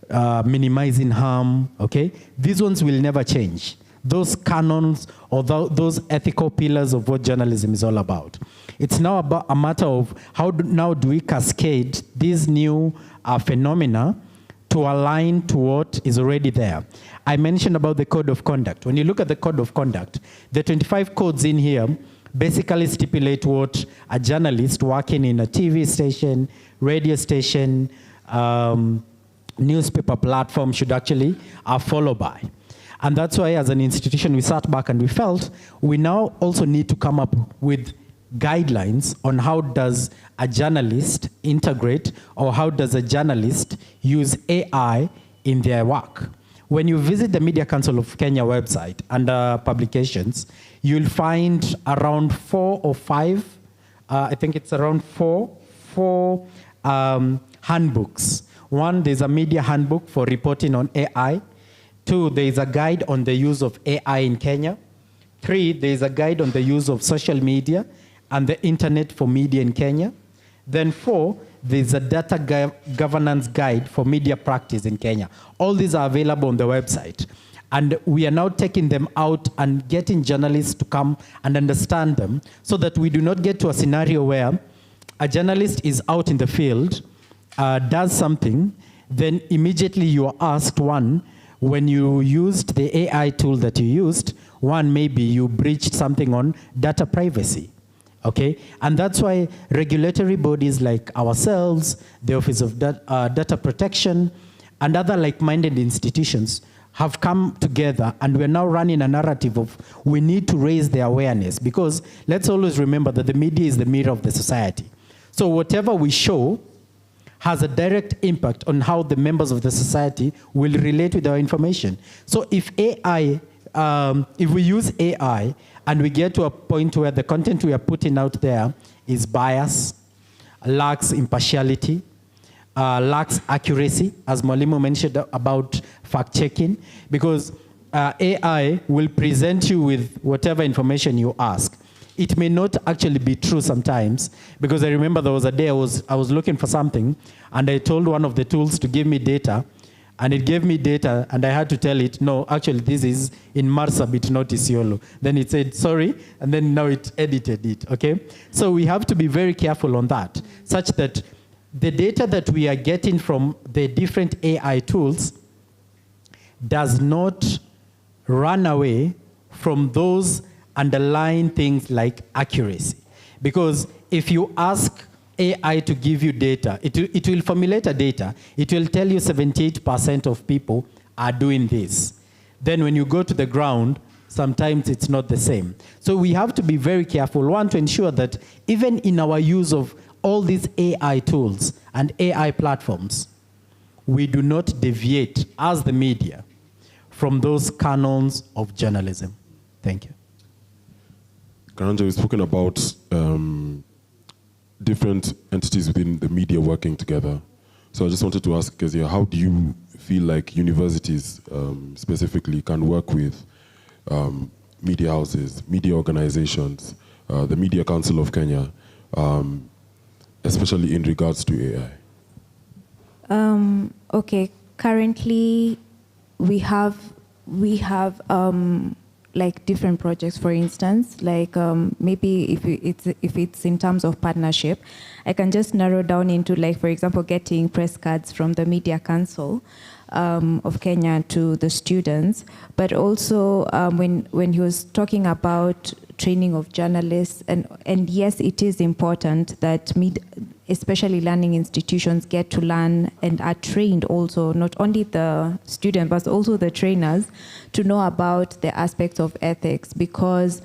Minimizing harm, okay? These ones will never change. Those canons or those ethical pillars of what journalism is all about. It's now about a matter of how now do we cascade these new phenomena to align to what is already there. I mentioned about the code of conduct. When you look at the code of conduct, the 25 codes in here basically stipulate what a journalist working in a TV station, radio station, newspaper platform should actually follow by. And that's why as an institution we sat back and we felt we now also need to come up with guidelines on how does a journalist integrate or how does a journalist use AI in their work. When you visit the Media Council of Kenya website under publications, you'll find around 4 or 5, I think it's around four handbooks. One, there's a media handbook for reporting on AI. 2, there is a guide on the use of AI in Kenya. 3, there is a guide on the use of social media and the internet for media in Kenya. Then 4, there's a data governance guide for media practice in Kenya. All these are available on the website. And we are now taking them out and getting journalists to come and understand them so that we do not get to a scenario where a journalist is out in the field, does something, then immediately you are asked, one, when you used the AI tool that you used, one, maybe you breached something on data privacy, okay? And that's why regulatory bodies like ourselves, the Office of Data Protection, and other like-minded institutions have come together, and we're now running a narrative of we need to raise the awareness, because let's always remember that the media is the mirror of the society. So whatever we show has a direct impact on how the members of the society will relate with our information. So if AI, if we use AI and we get to a point where the content we are putting out there is biased, lacks impartiality, lacks accuracy, as Mwalimu mentioned about fact-checking, because AI will present you with whatever information you ask. It may not actually be true sometimes, because I remember there was a day I was looking for something, and I told one of the tools to give me data, and it gave me data, and I had to tell it, no, actually this is in Marsabit, not Isiolo. Then it said, sorry, and then now it edited it, okay? So we have to be very careful on that, such that the data that we are getting from the different AI tools does not run away from those underlying things like accuracy. Because if you ask AI to give you data, it will formulate a data. It will tell you 78% of people are doing this. Then when you go to the ground, sometimes it's not the same. So we have to be very careful, one, to ensure that even in our use of all these AI tools and AI platforms, we do not deviate as the media from those canons of journalism. Thank you. Karanja, we've spoken about different entities within the media working together. So I just wanted to ask Kezia, how do you feel like universities specifically can work with media houses, media organizations, the Media Council of Kenya, especially in regards to AI? Okay, currently we have like different projects. For instance, like maybe if it's in terms of partnership, I can just narrow down into, like, for example, getting press cards from the Media Council of Kenya to the students. But also when he was talking about training of journalists, and yes, it is important that especially learning institutions get to learn and are trained also, not only the student, but also the trainers, to know about the aspects of ethics, because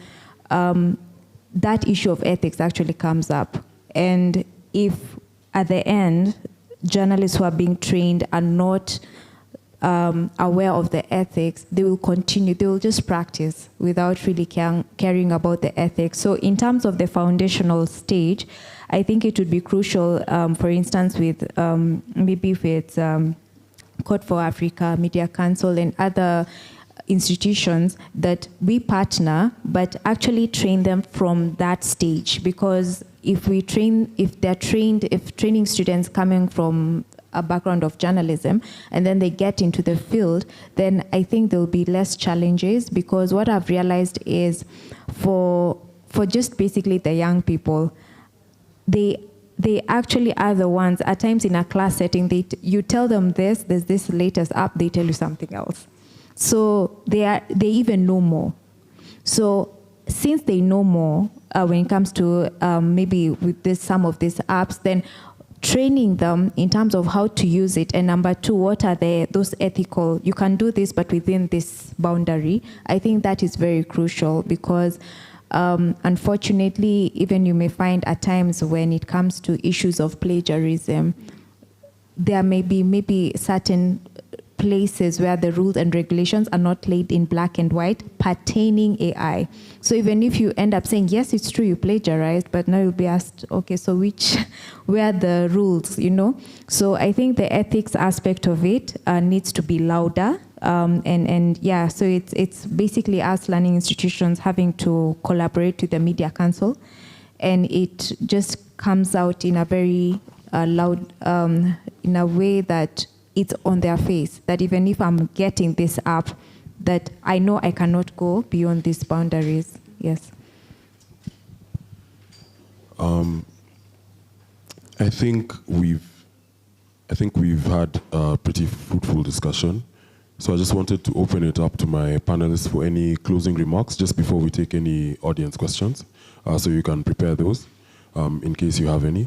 that issue of ethics actually comes up. And if at the end, journalists who are being trained are not aware of the ethics, they will continue, they will just practice without really caring about the ethics. So in terms of the foundational stage, I think it would be crucial, for instance, with maybe if it's Code for Africa, Media Council, and other institutions, that we partner, but actually train them from that stage. Because if training students coming from a background of journalism, and then they get into the field, then I think there will be less challenges. Because what I've realized is for just basically the young people, they actually are the ones, at times in a class setting, you tell them there's this latest app, they tell you something else. So they even know more. So since they know more when it comes to maybe with some of these apps, then training them in terms of how to use it, and number two, what are those ethical, you can do this but within this boundary. I think that is very crucial, because unfortunately, even you may find at times when it comes to issues of plagiarism, there may be maybe certain places where the rules and regulations are not laid in black and white pertaining AI. So even if you end up saying, yes, it's true, you plagiarized, but now you'll be asked, okay, so where are the rules, you know? So I think the ethics aspect of it needs to be louder. And yeah, so it's basically us learning institutions having to collaborate with the Media Council, and it just comes out in a very loud, in a way that it's on their face, that even if I'm getting this app, that I know I cannot go beyond these boundaries. Yes. I think we've had a pretty fruitful discussion. So I just wanted to open it up to my panelists for any closing remarks just before we take any audience questions. So you can prepare those in case you have any.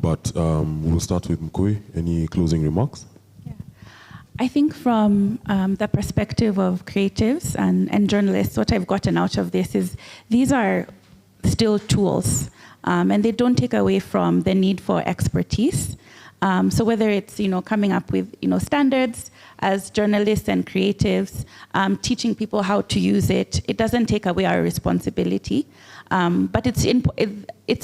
But we'll start with Mkui. Any closing remarks? I think from the perspective of creatives and journalists, what I've gotten out of this is these are still tools, and they don't take away from the need for expertise. So whether it's coming up with standards as journalists and creatives, teaching people how to use it, it doesn't take away our responsibility. But it's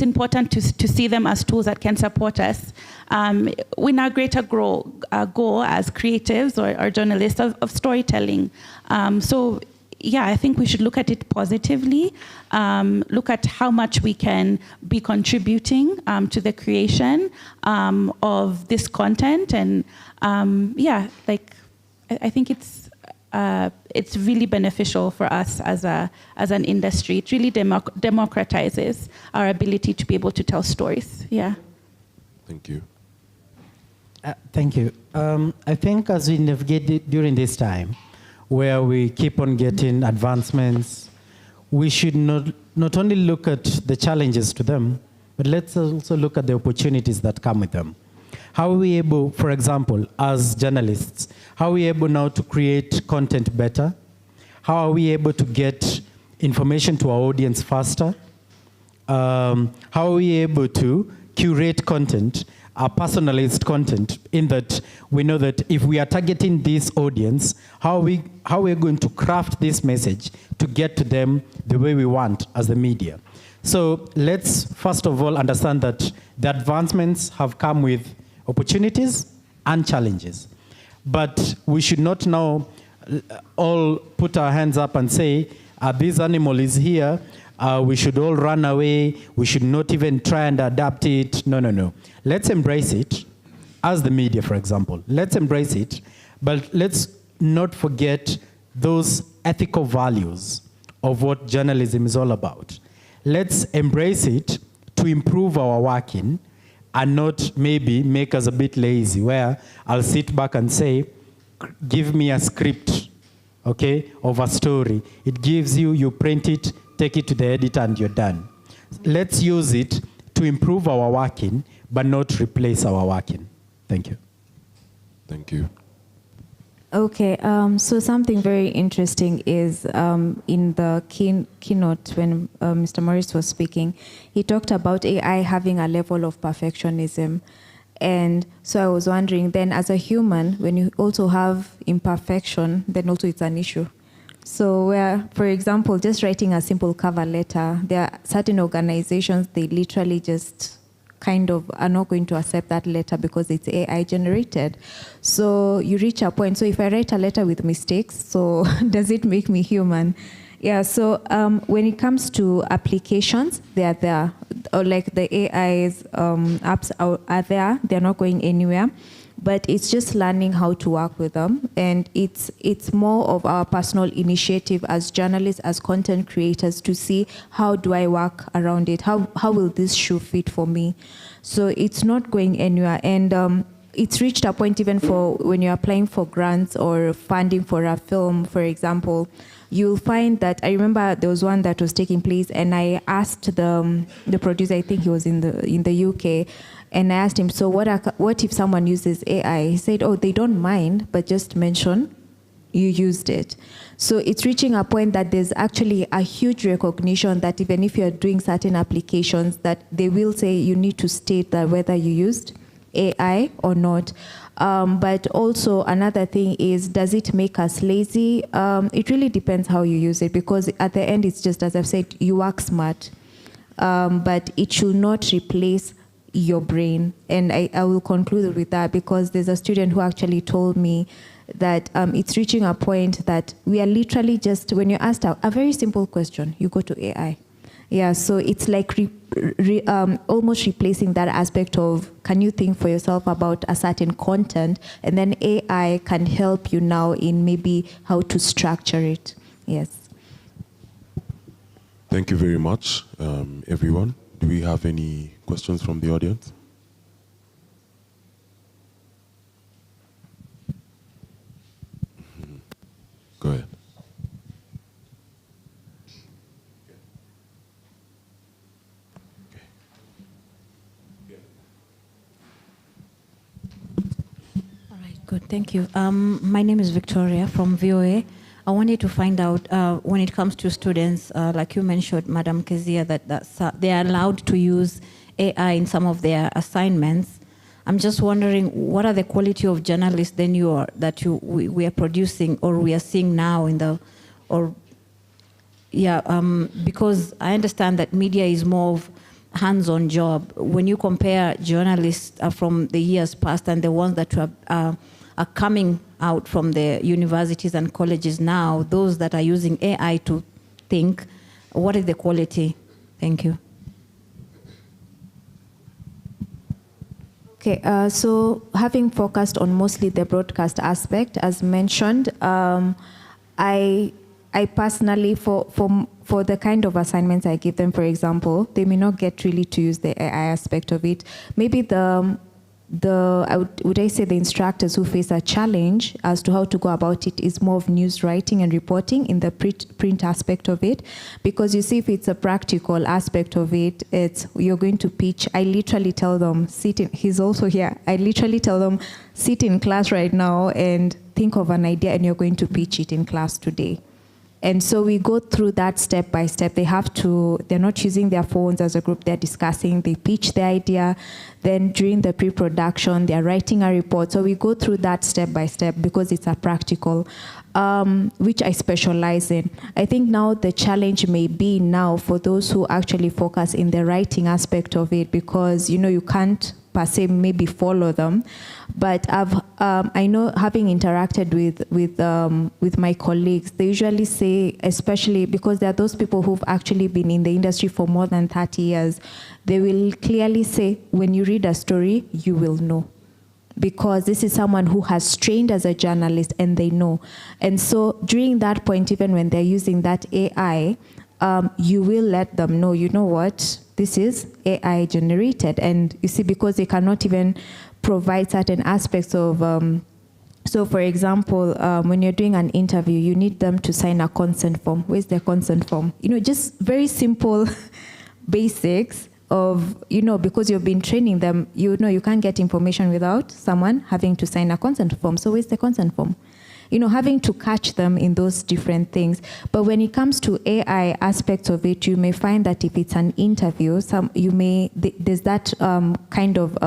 important to see them as tools that can support us in our greater goal as creatives or journalists of storytelling. So yeah, I think we should look at it positively, look at how much we can be contributing to the creation of this content. And yeah, like I think it's really beneficial for us as an industry. It really democratizes our ability to be able to tell stories. Yeah. Thank you. Thank you. I think as we navigate during this time, where we keep on getting advancements, we should not only look at the challenges to them, but let's also look at the opportunities that come with them. How are we able, for example, as journalists, how are we able now to create content better? How are we able to get information to our audience faster? How are we able to curate content, personalized content, in that we know that if we are targeting this audience, how are we going to craft this message to get to them the way we want as the media? So let's first of all understand that The advancements have come with opportunities and challenges. But we should not now all put our hands up and say, this animal is here, we should all run away, we should not even try and adapt it. No, no, no. Let's embrace it, as the media, for example. Let's embrace it, but let's not forget those ethical values of what journalism is all about. Let's embrace it to improve our working and not maybe make us a bit lazy, where I'll sit back and say, give me a script, okay, of a story. It gives you, you print it, take it to the editor, and you're done. Let's use it to improve our working, but not replace our working. Thank you. Thank you. Okay, so something very interesting is in the keynote when Mr. Morris was speaking, he talked about AI having a level of perfectionism. And so I was wondering, then as a human, when you also have imperfection, then also it's an issue. So where, for example, just writing a simple cover letter, there are certain organizations, they literally just kind of are not going to accept that letter because it's AI generated. So you reach a point. So if I write a letter with mistakes, so does it make me human? Yeah, so when it comes to applications, they are there. Or like the AI's apps are there, they're not going anywhere. But it's just learning how to work with them. And it's more of our personal initiative as journalists, as content creators, to see how do I work around it? How will this shoe fit for me? So it's not going anywhere. And it's reached a point even for when you're applying for grants or funding for a film, for example, you'll find that, I remember there was one that was taking place, and I asked the producer, I think he was in the UK, and I asked him, so what if someone uses AI? He said, oh, they don't mind, but just mention you used it. So it's reaching a point that there's actually a huge recognition that even if you're doing certain applications, that they will say you need to state that whether you used AI or not. But also another thing is, does it make us lazy? It really depends how you use it, because at the end it's just, as I've said, you work smart, but it should not replace your brain. And I will conclude with that, because there's a student who actually told me that it's reaching a point that we are literally just, when you're asked a very simple question, you go to AI. Yeah, so it's like almost replacing that aspect of, can you think for yourself about a certain content, and then AI can help you now in maybe how to structure it. Yes. Thank you very much, everyone. Do we have any questions from the audience? Go ahead. All right, good, thank you. My name is Victoria from VOA. I wanted to find out, when it comes to students, like you mentioned, Madam Kezia, that they are allowed to use AI in some of their assignments. I'm just wondering, what are the quality of journalists then we are producing, or we are seeing now in the, or yeah, because I understand that media is more of hands-on job. When you compare journalists from the years past and the ones that are coming out from the universities and colleges now, those that are using AI to think, what is the quality? Thank you. Okay, so having focused on mostly the broadcast aspect, as mentioned, I personally, for the kind of assignments I give them, for example, they may not get really to use the AI aspect of it. Maybe would I say the instructors who face a challenge as to how to go about it is more of news writing and reporting in the print aspect of it. Because you see, if it's a practical aspect of it, it's you're going to pitch. I literally tell them, he's also here. I literally tell them, sit in class right now and think of an idea, and you're going to pitch it in class today. And so we go through that step by step. They're not using their phones as a group, they're discussing, they pitch the idea. Then during the pre-production, they're writing a report. So we go through that step by step because it's a practical, which I specialize in. I think now the challenge may be now for those who actually focus in the writing aspect of it, because you can't per se maybe follow them. But I know, having interacted with my colleagues, they usually say, especially because there are those people who've actually been in the industry for more than 30 years, they will clearly say, when you read a story, you will know. Because this is someone who has trained as a journalist and they know. And so during that point, even when they're using that AI, you will let them know, you know what, this is AI generated. And you see, because they cannot even provide certain aspects of, so for example, when you're doing an interview, you need them to sign a consent form. Where's their consent form? Just very simple basics of, because you've been training them, you can't get information without someone having to sign a consent form. So where's the consent form? Having to catch them in those different things. But when it comes to AI aspects of it, you may find that if it's an interview, there's that kind of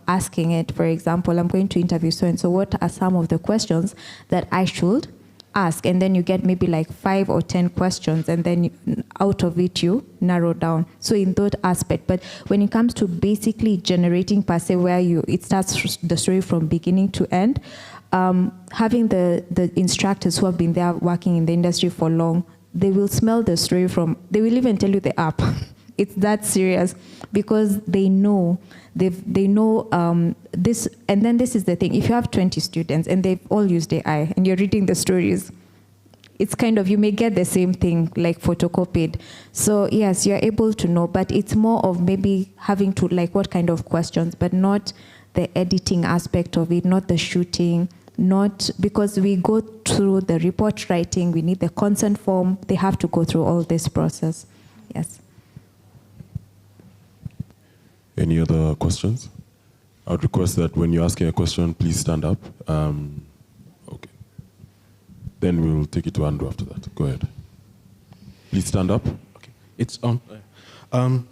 asking it. For example, I'm going to interview so-and-so, what are some of the questions that I should ask? And then you get maybe like 5 or 10 questions, and then out of it you narrow down. So in that aspect. But when it comes to basically generating per se, where it starts the story from beginning to end, having the instructors who have been there working in the industry for long, they will smell the story they will even tell you the app. It's that serious, because they know this. And then this is the thing, if you have 20 students and they've all used AI and you're reading the stories, it's kind of, you may get the same thing like photocopied. So yes, you're able to know, but it's more of maybe having to like what kind of questions, but not the editing aspect of it, not the shooting, not because we go through the report writing, we need the consent form, they have to go through all this process. Yes. Any other questions? I would request that when you're asking a question, please stand up. Okay. Then we will take it to Andrew after that. Go ahead. Please stand up. Okay. It's on.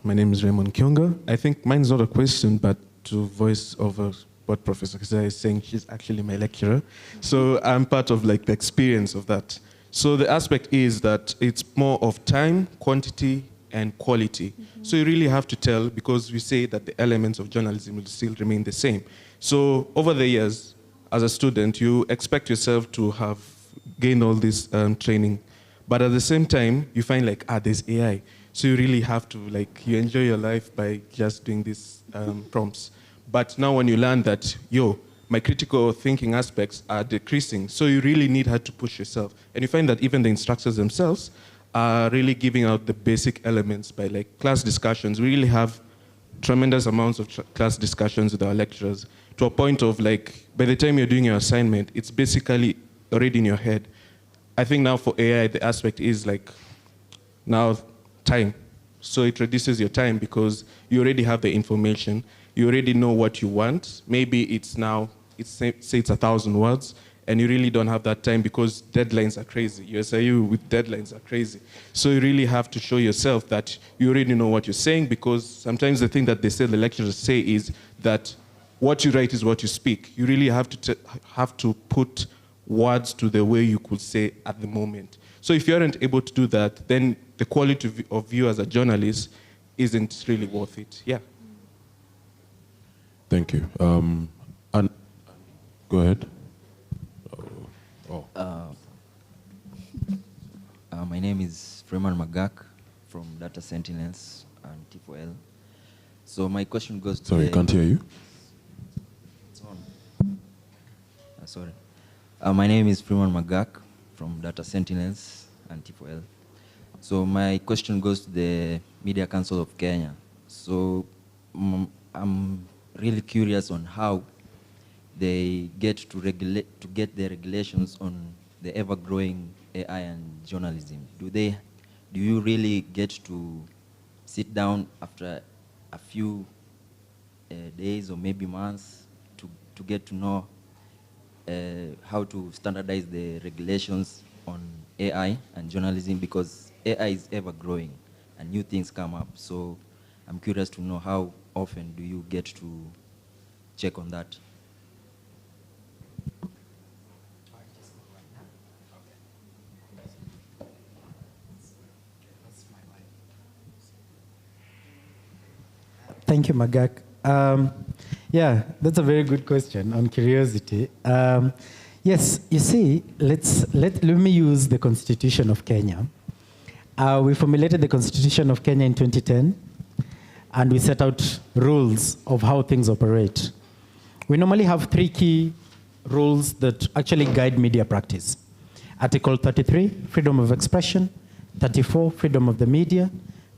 My name is Raymond Kyonga. I think mine's not a question, but to voice over what Professor Kizai is saying. She's actually my lecturer. So I'm part of like the experience of that. So the aspect is that it's more of time, quantity, and quality. Mm-hmm. So you really have to tell, because we say that the elements of journalism will still remain the same. So over the years, as a student, you expect yourself to have gained all this training. But at the same time, you find like, there's AI. So you really have to, like, you enjoy your life by just doing these prompts. But now when you learn that, my critical thinking aspects are decreasing, so you really need to push yourself. And you find that even the instructors themselves are really giving out the basic elements by like class discussions. We really have tremendous amounts of class discussions with our lecturers, to a point of like, by the time you're doing your assignment, it's basically already in your head. I think now for AI, the aspect is like, now time. So it reduces your time because you already have the information. You already know what you want. Maybe it's now, say it's 1,000 words, and you really don't have that time because deadlines are crazy. USIU with deadlines are crazy. So you really have to show yourself that you already know what you're saying, because sometimes the thing that they say, the lecturers say, is that what you write is what you speak. You really have to put words to the way you could say at the moment. So if you aren't able to do that, then the quality of you as a journalist isn't really worth it. Yeah. Thank you. And go ahead. My name is Freeman Magak from Data Sentinels and T4L. So my question goes to Sorry, can't hear you. It's on. Sorry. My name is Freeman Magak from Data Sentinels and T4L. So my question goes to the Media Council of Kenya. So I'm really curious on how they get to get the regulations on the ever-growing AI and journalism. Do you really get to sit down after a few days or maybe months to get to know how to standardize the regulations on AI and journalism, because AI is ever growing and new things come up. So I'm curious to know, how often do you get to check on that? Thank you, Magak. Yeah, that's a very good question on curiosity. Yes, you see, let me use the Constitution of Kenya. We formulated the Constitution of Kenya in 2010, and we set out rules of how things operate. We normally have 3 key rules that actually guide media practice. Article 33, freedom of expression; 34, freedom of the media;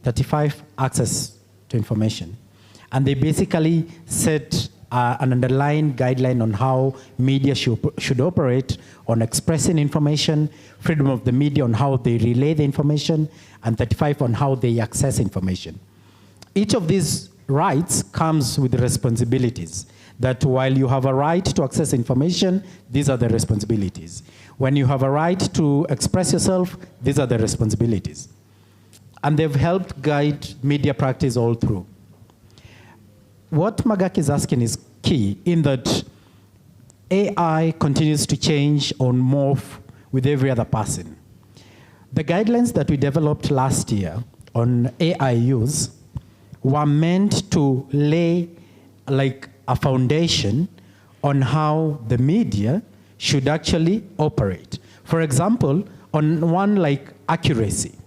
35, access to information. And they basically set an underlying guideline on how media should operate on expressing information, freedom of the media on how they relay the information, and 35 on how they access information. Each of these rights comes with responsibilities, that while you have a right to access information, these are the responsibilities. When you have a right to express yourself, these are the responsibilities. And they've helped guide media practice all through. What Magak is asking is key, in that AI continues to change or morph with every other person. The guidelines that we developed last year on AI use were meant to lay like a foundation on how the media should actually operate. For example, on one like accuracy,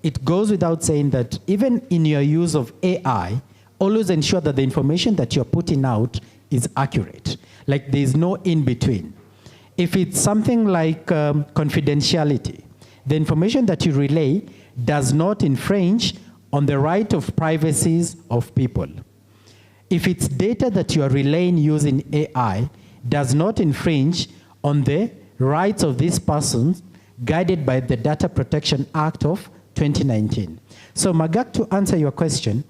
it goes without saying that even in your use of AI, always ensure that the information that you're putting out is accurate. Like there's no in between. If it's something like confidentiality, the information that you relay does not infringe on the right of privacies of people. If it's data that you are relaying using AI, does not infringe on the rights of these persons guided by the Data Protection Act of 2019. So Magak, to answer your question,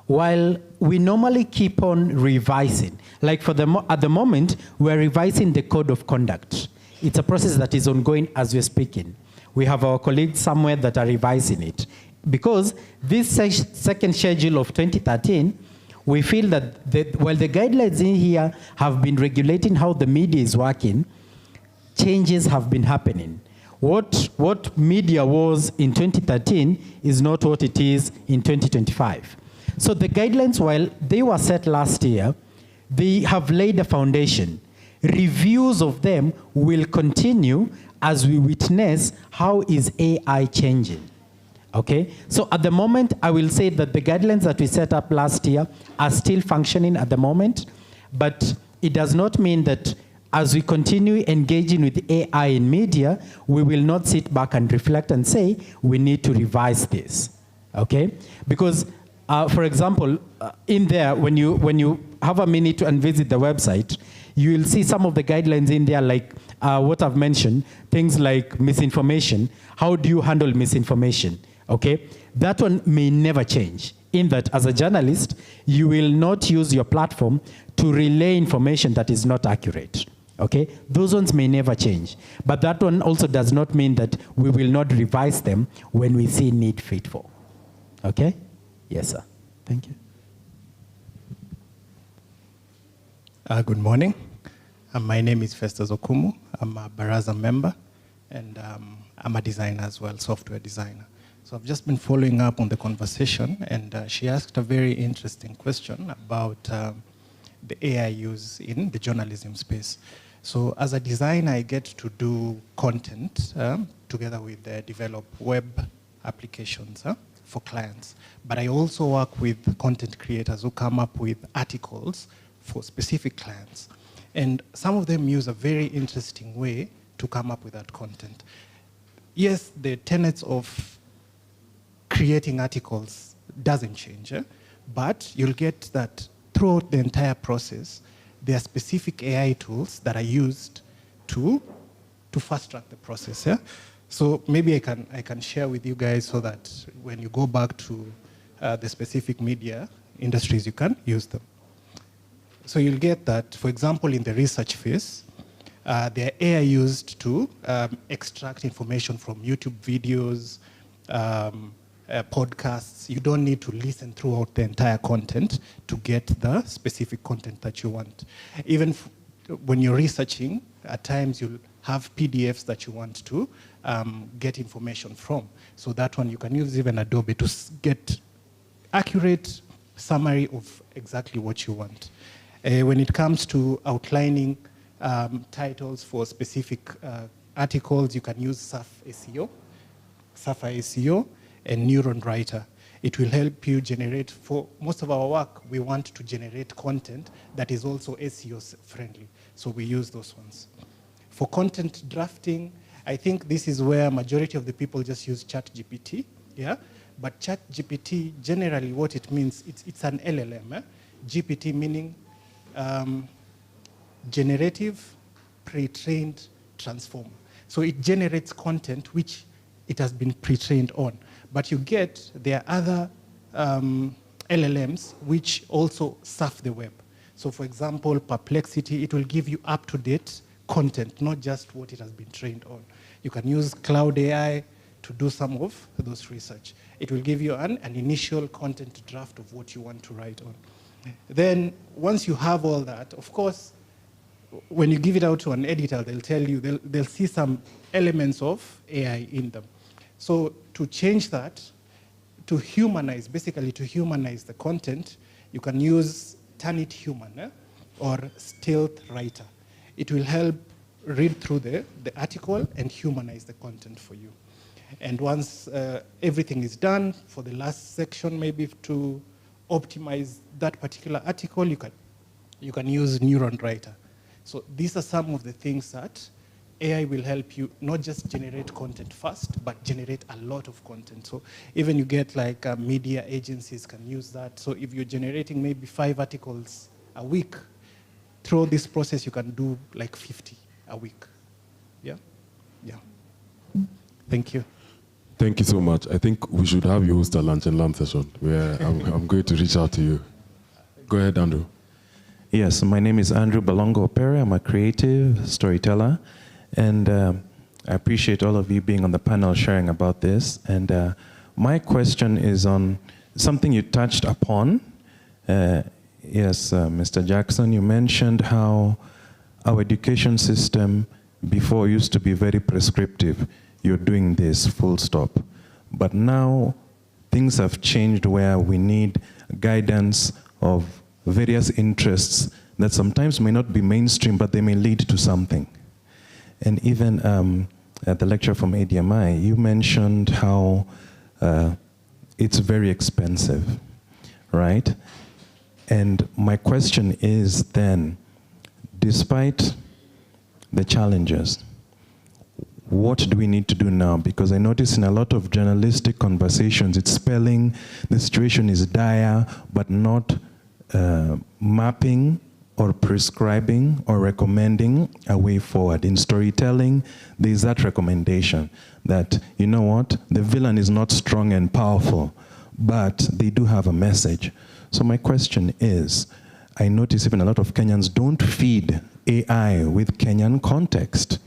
while we normally keep on revising, like at the moment, we're revising the code of conduct. It's a process that is ongoing as we're speaking. We have our colleagues somewhere that are revising it. Because this second schedule of 2013, we feel that while the guidelines in here have been regulating how the media is working, changes have been happening. What media was in 2013 is not what it is in 2025. So the guidelines, while they were set last year, they have laid a foundation. Reviews of them will continue as we witness how is AI changing. Okay? So at the moment, I will say that the guidelines that we set up last year are still functioning at the moment, but it does not mean that as we continue engaging with AI in media, we will not sit back and reflect and say, we need to revise this. Okay? Because for example, in there, when you have a minute and visit the website, you will see some of the guidelines in there, like what I've mentioned, things like misinformation. How do you handle misinformation? Okay, that one may never change. In that, as a journalist, you will not use your platform to relay information that is not accurate. Okay, those ones may never change. But that one also does not mean that we will not revise them when we see need fit for. Okay. Yes, sir. Thank you. Good morning. My name is Festus Okumu. I'm a Baraza member, and I'm a designer as well, software designer. So I've just been following up on the conversation, and she asked a very interesting question about the AI use in the journalism space. So as a designer, I get to do content together with develop web applications for clients. But I also work with content creators who come up with articles for specific clients. And some of them use a very interesting way to come up with that content. Yes, the tenets of creating articles doesn't change, but you'll get that throughout the entire process, there are specific AI tools that are used to fast track the process. Yeah? So maybe I can share with you guys so that when you go back to the specific media industries, you can use them. So you'll get that, for example, in the research phase, They're AI used to extract information from YouTube videos, podcasts. You don't need to listen throughout the entire content to get the specific content that you want. Even when you're researching, at times you'll have PDFs that you want to get information from. So that one you can use even Adobe to get accurate summary of exactly what you want. When it comes to outlining titles for specific articles, you can use Safa SEO, and Neuron Writer. It will help you generate, for most of our work, we want to generate content that is also SEO friendly. So we use those ones. For content drafting, I think this is where majority of the people just use ChatGPT, yeah? But ChatGPT, generally what it means, it's an LLM. GPT meaning generative pre-trained transformer. So it generates content which it has been pre-trained on. But there are other LLMs which also surf the web. So for example, Perplexity, it will give you up-to-date content, not just what it has been trained on. You can use Cloud AI to do some of those research. It will give you an initial content draft of what you want to write on. Then once you have all that, of course, when you give it out to an editor, they'll tell you, they'll see some elements of AI in them. So to change that, to humanize, basically to humanize the content, you can use Turn It Human or Stealth Writer. It will help read through the article and humanize the content for you. And once everything is done, for the last section, maybe to optimize that particular article, you can use Neuron Writer. So these are some of the things that AI will help you not just generate content fast, but generate a lot of content. So even you get like media agencies can use that. So if you're generating maybe 5 articles a week, through this process you can do like 50 a week. Yeah? Yeah. Thank you. Thank you so much. I think we should have you host a lunch and learn session where I'm going to reach out to you. Go ahead, Andrew. Yes, my name is Andrew Balongo Opere. I'm a creative storyteller. And I appreciate all of you being on the panel sharing about this. And my question is on something you touched upon. Yes, Mr. Jackson, you mentioned how our education system before used to be very prescriptive. You're doing this, full stop. But now things have changed where we need guidance of various interests that sometimes may not be mainstream, but they may lead to something. And even at the lecture from ADMI, you mentioned how it's very expensive, right? And my question is then, despite the challenges, what do we need to do now? Because I notice in a lot of journalistic conversations, it's spelling the situation is dire, but not mapping or prescribing or recommending a way forward. In storytelling, there's that recommendation that, you know what, the villain is not strong and powerful, but they do have a message. So my question is, I notice even a lot of Kenyans don't feed AI with Kenyan context.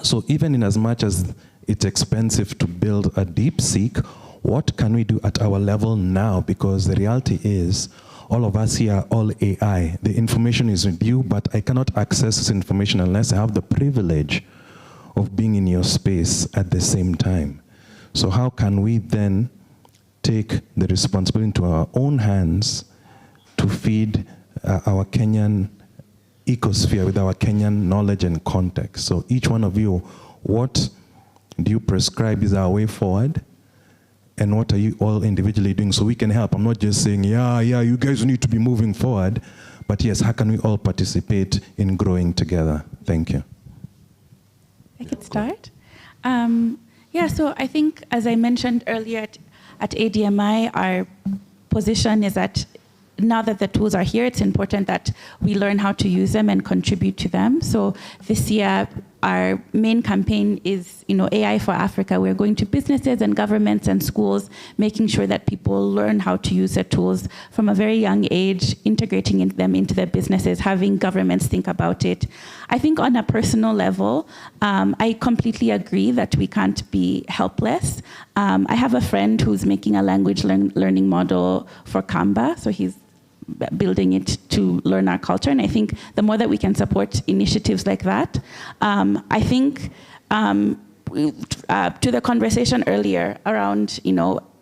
So even in as much as it's expensive to build a DeepSeek, what can we do at our level now? Because the reality is, all of us here are all AI. The information is with you, but I cannot access this information unless I have the privilege of being in your space at the same time. So how can we then take the responsibility into our own hands to feed our Kenyan ecosphere with our Kenyan knowledge and context? So each one of you, what do you prescribe is our way forward? And what are you all individually doing so we can help? I'm not just saying, yeah, you guys need to be moving forward, but yes, how can we all participate in growing together? Thank you. I could start. Yeah, so I think, as I mentioned earlier at ADMI, our position is that now that the tools are here, it's important that we learn how to use them and contribute to them. So this year, our main campaign is, AI for Africa. We're going to businesses and governments and schools, making sure that people learn how to use the tools from a very young age, integrating them into their businesses, having governments think about it. I think on a personal level, I completely agree that we can't be helpless. I have a friend who's making a language learning model for Kamba, so he's building it to learn our culture. And I think the more that we can support initiatives like that, I think to the conversation earlier around,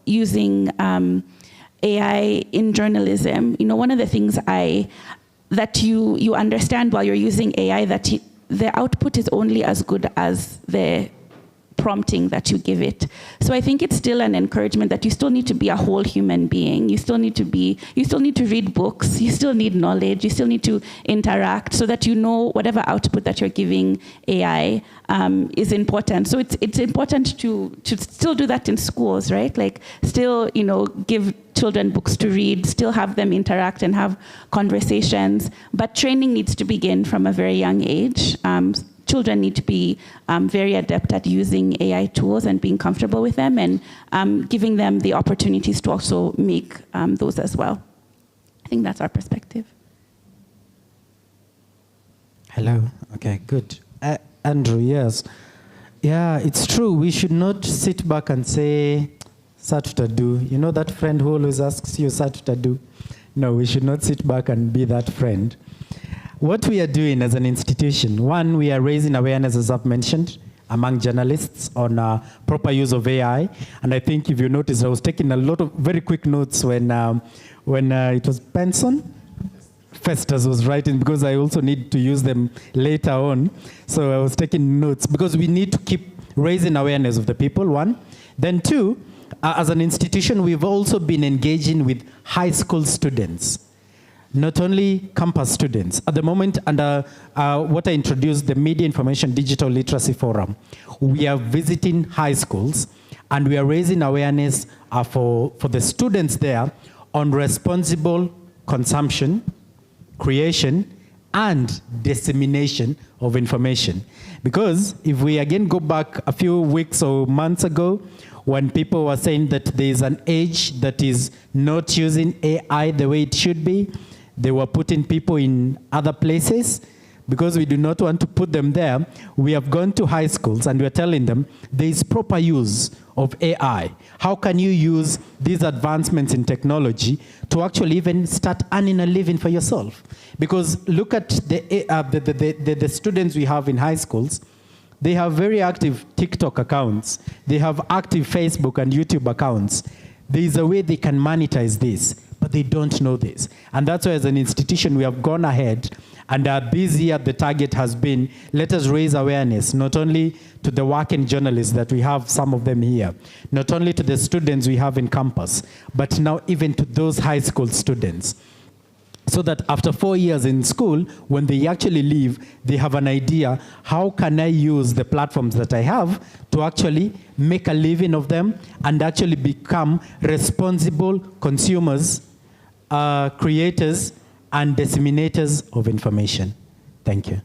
using AI in journalism, one of the things that you understand while you're using AI, that the output is only as good as the prompting that you give it. So I think it's still an encouragement that you still need to be a whole human being. You still need to read books, you still need knowledge, you still need to interact so that whatever output that you're giving AI is important. So it's important to still do that in schools, right? Like still, give children books to read, still have them interact and have conversations, but training needs to begin from a very young age. Children need to be very adept at using AI tools and being comfortable with them, and giving them the opportunities to also make those as well. I think that's our perspective. Hello. Okay, good. Andrew, yes. Yeah, it's true. We should not sit back and say, Satutadu. You know that friend who always asks you, Satutadu? No, we should not sit back and be that friend. What we are doing as an institution, one, we are raising awareness, as I've mentioned, among journalists on proper use of AI. And I think if you notice, I was taking a lot of very quick notes when it was Benson, Festus was writing, because I also need to use them later on. So I was taking notes because we need to keep raising awareness of the people, one. Then two, as an institution, we've also been engaging with high school students. Not only campus students. At the moment, under what I introduced, the Media Information Digital Literacy Forum, we are visiting high schools and we are raising awareness for the students there on responsible consumption, creation, and dissemination of information. Because if we again go back a few weeks or months ago, when people were saying that there is an age that is not using AI the way it should be, they were putting people in other places. Because we do not want to put them there, we have gone to high schools and we're telling them there is proper use of AI. How can you use these advancements in technology to actually even start earning a living for yourself? Because look at the students we have in high schools. They have very active TikTok accounts. They have active Facebook and YouTube accounts. There is a way they can monetize this, but they don't know this. And that's why as an institution, we have gone ahead, and this year the target has been, let us raise awareness, not only to the working journalists that we have, some of them here, not only to the students we have in campus, but now even to those high school students. So that after 4 years in school, when they actually leave, they have an idea, how can I use the platforms that I have to actually make a living of them and actually become responsible consumers, creators, and disseminators of information. Thank you.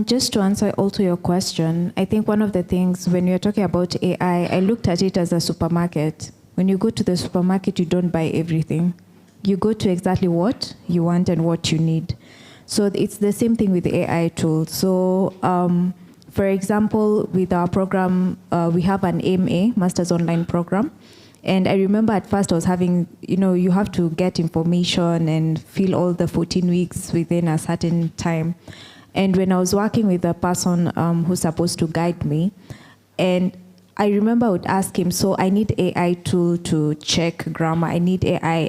Just to answer also your question, I think one of the things when you're talking about AI, I looked at it as a supermarket. When you go to the supermarket, you don't buy everything. You go to exactly what you want and what you need. So it's the same thing with the AI tools. So for example, with our program, we have an MA, Master's Online Program. And I remember at first I was having, you have to get information and fill all the 14 weeks within a certain time. And when I was working with a person who's supposed to guide me, and I remember I would ask him, so I need AI tool to check grammar, I need AI,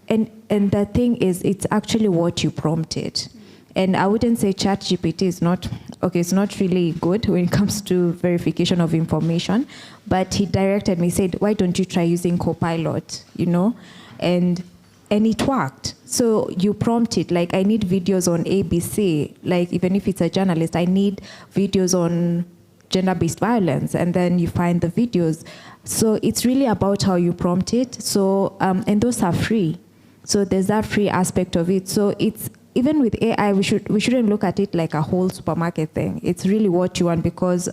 and the thing is, it's actually what you prompted. And I wouldn't say ChatGPT is not, it's not really good when it comes to verification of information, but he directed me, said, why don't you try using Copilot, and it worked. So you prompt it, like I need videos on ABC, like even if it's a journalist, I need videos on gender-based violence, and then you find the videos. So it's really about how you prompt it. So, and those are free. So there's that free aspect of it. So it's even with AI, we shouldn't look at it like a whole supermarket thing. It's really what you want, because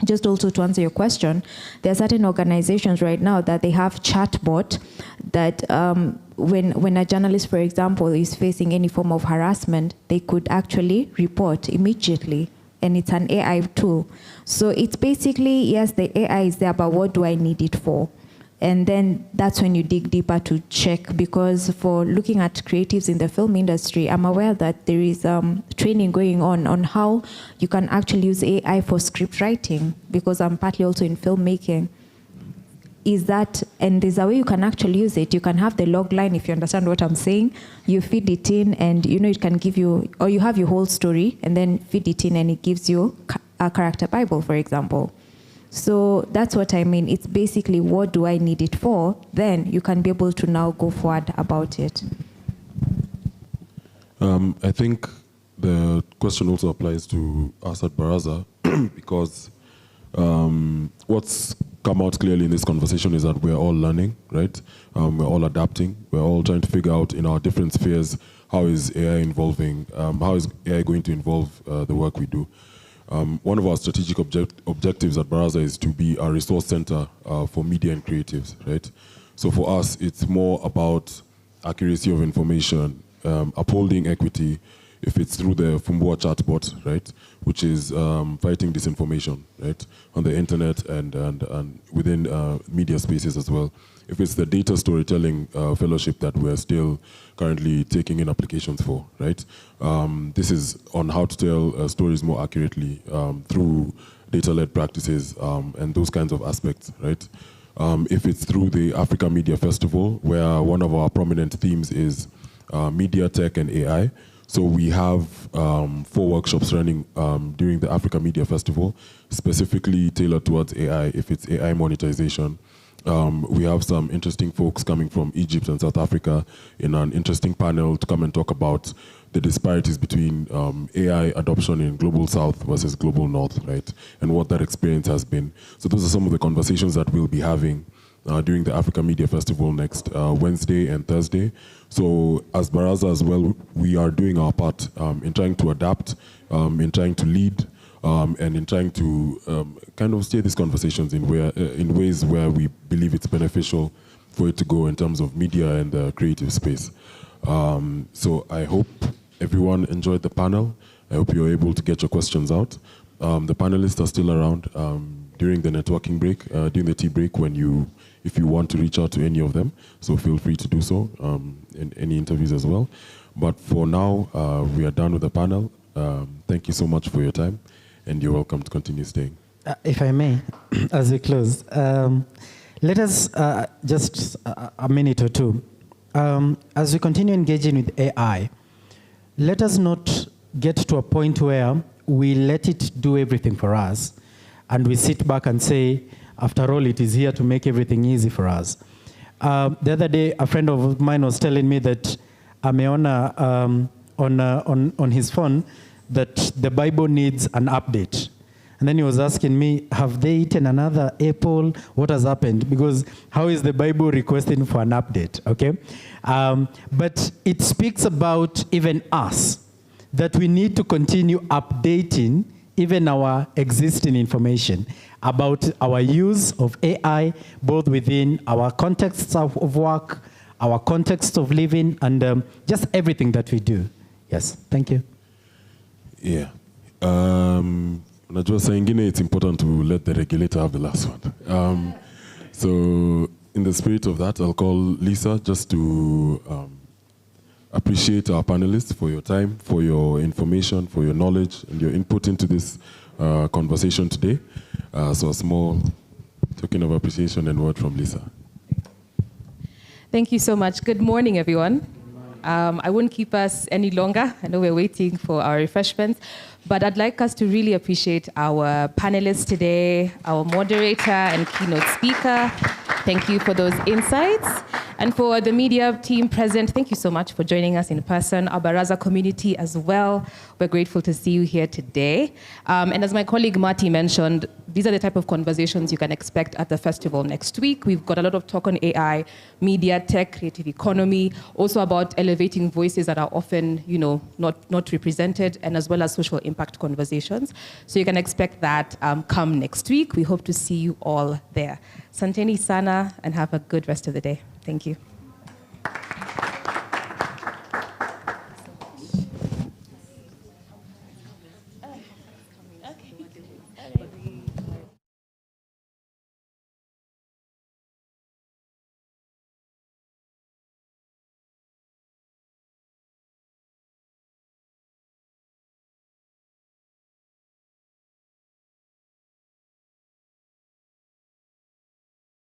just also to answer your question, there are certain organizations right now that they have chatbot that when a journalist, for example, is facing any form of harassment, they could actually report immediately, and it's an AI tool. So it's basically, yes, the AI is there, but what do I need it for? And then that's when you dig deeper to check, because for looking at creatives in the film industry, I'm aware that there is training going on how you can actually use AI for script writing, because I'm partly also in filmmaking. And there's a way you can actually use it. You can have the log line, if you understand what I'm saying. You feed it in, and it can give you, or you have your whole story, and then feed it in, and it gives you a character Bible, for example. So that's what I mean. It's basically, what do I need it for? Then you can be able to now go forward about it. I think the question also applies to us at Baraza because what's come out clearly in this conversation is that we're all learning, right? We're all adapting. We're all trying to figure out in our different spheres, how is AI involving, how is AI going to involve the work we do. One of our strategic objectives at Baraza is to be a resource center for media and creatives, right? So for us, it's more about accuracy of information, upholding equity, if it's through the Fumbua chatbot, right, which is fighting disinformation, right, on the internet and within media spaces as well. If it's the data storytelling fellowship that we're still currently taking in applications for, right? This is on how to tell stories more accurately through data-led practices and those kinds of aspects, right? If it's through the Africa Media Festival, where one of our prominent themes is media, tech, and AI. So we have 4 workshops running during the Africa Media Festival, specifically tailored towards AI, if it's AI monetization. We have some interesting folks coming from Egypt and South Africa in an interesting panel to come and talk about the disparities between AI adoption in Global South versus Global North, right? And what that experience has been. So those are some of the conversations that we'll be having during the Africa Media Festival next Wednesday and Thursday. So as Baraza as well, we are doing our part in trying to adapt, in trying to lead, and in trying to kind of steer these conversations in ways where we believe it's beneficial for it to go in terms of media and the creative space. So I hope everyone enjoyed the panel. I hope you're able to get your questions out. The panelists are still around during the networking break, during the tea break, if you want to reach out to any of them. So feel free to do so in any interviews as well. But for now, we are done with the panel. Thank you so much for your time, and you're welcome to continue staying. If I may, as we close, let us just a minute or two. As we continue engaging with AI, let us not get to a point where we let it do everything for us, and we sit back and say, after all, it is here to make everything easy for us. The other day, a friend of mine was telling me that ameona on his phone that the Bible needs an update. And then he was asking me, have they eaten another apple? What has happened? Because how is the Bible requesting for an update, okay? But it speaks about even us, that we need to continue updating even our existing information about our use of AI, both within our contexts of work, our context of living, and just everything that we do. Yes, thank you. Yeah. Najua saa ingine it's important to let the regulator have the last one. So in the spirit of that, I'll call Lisa just to appreciate our panelists for your time, for your information, for your knowledge, and your input into this conversation today. So a small token of appreciation and word from Lisa. Thank you so much. Good morning, everyone. I won't keep us any longer. I know we're waiting for our refreshments, but I'd like us to really appreciate our panelists today, our moderator and keynote speaker. Thank you for those insights. And for the media team present, thank you so much for joining us in person. Our Baraza community as well, we're grateful to see you here today. And as my colleague Marty mentioned, these are the type of conversations you can expect at the festival next week. We've got a lot of talk on AI, media, tech, creative economy, also about elevating voices that are often, not represented, and as well as social impact conversations. So you can expect that come next week. We hope to see you all there. Santeni sana, and have a good rest of the day. Thank you.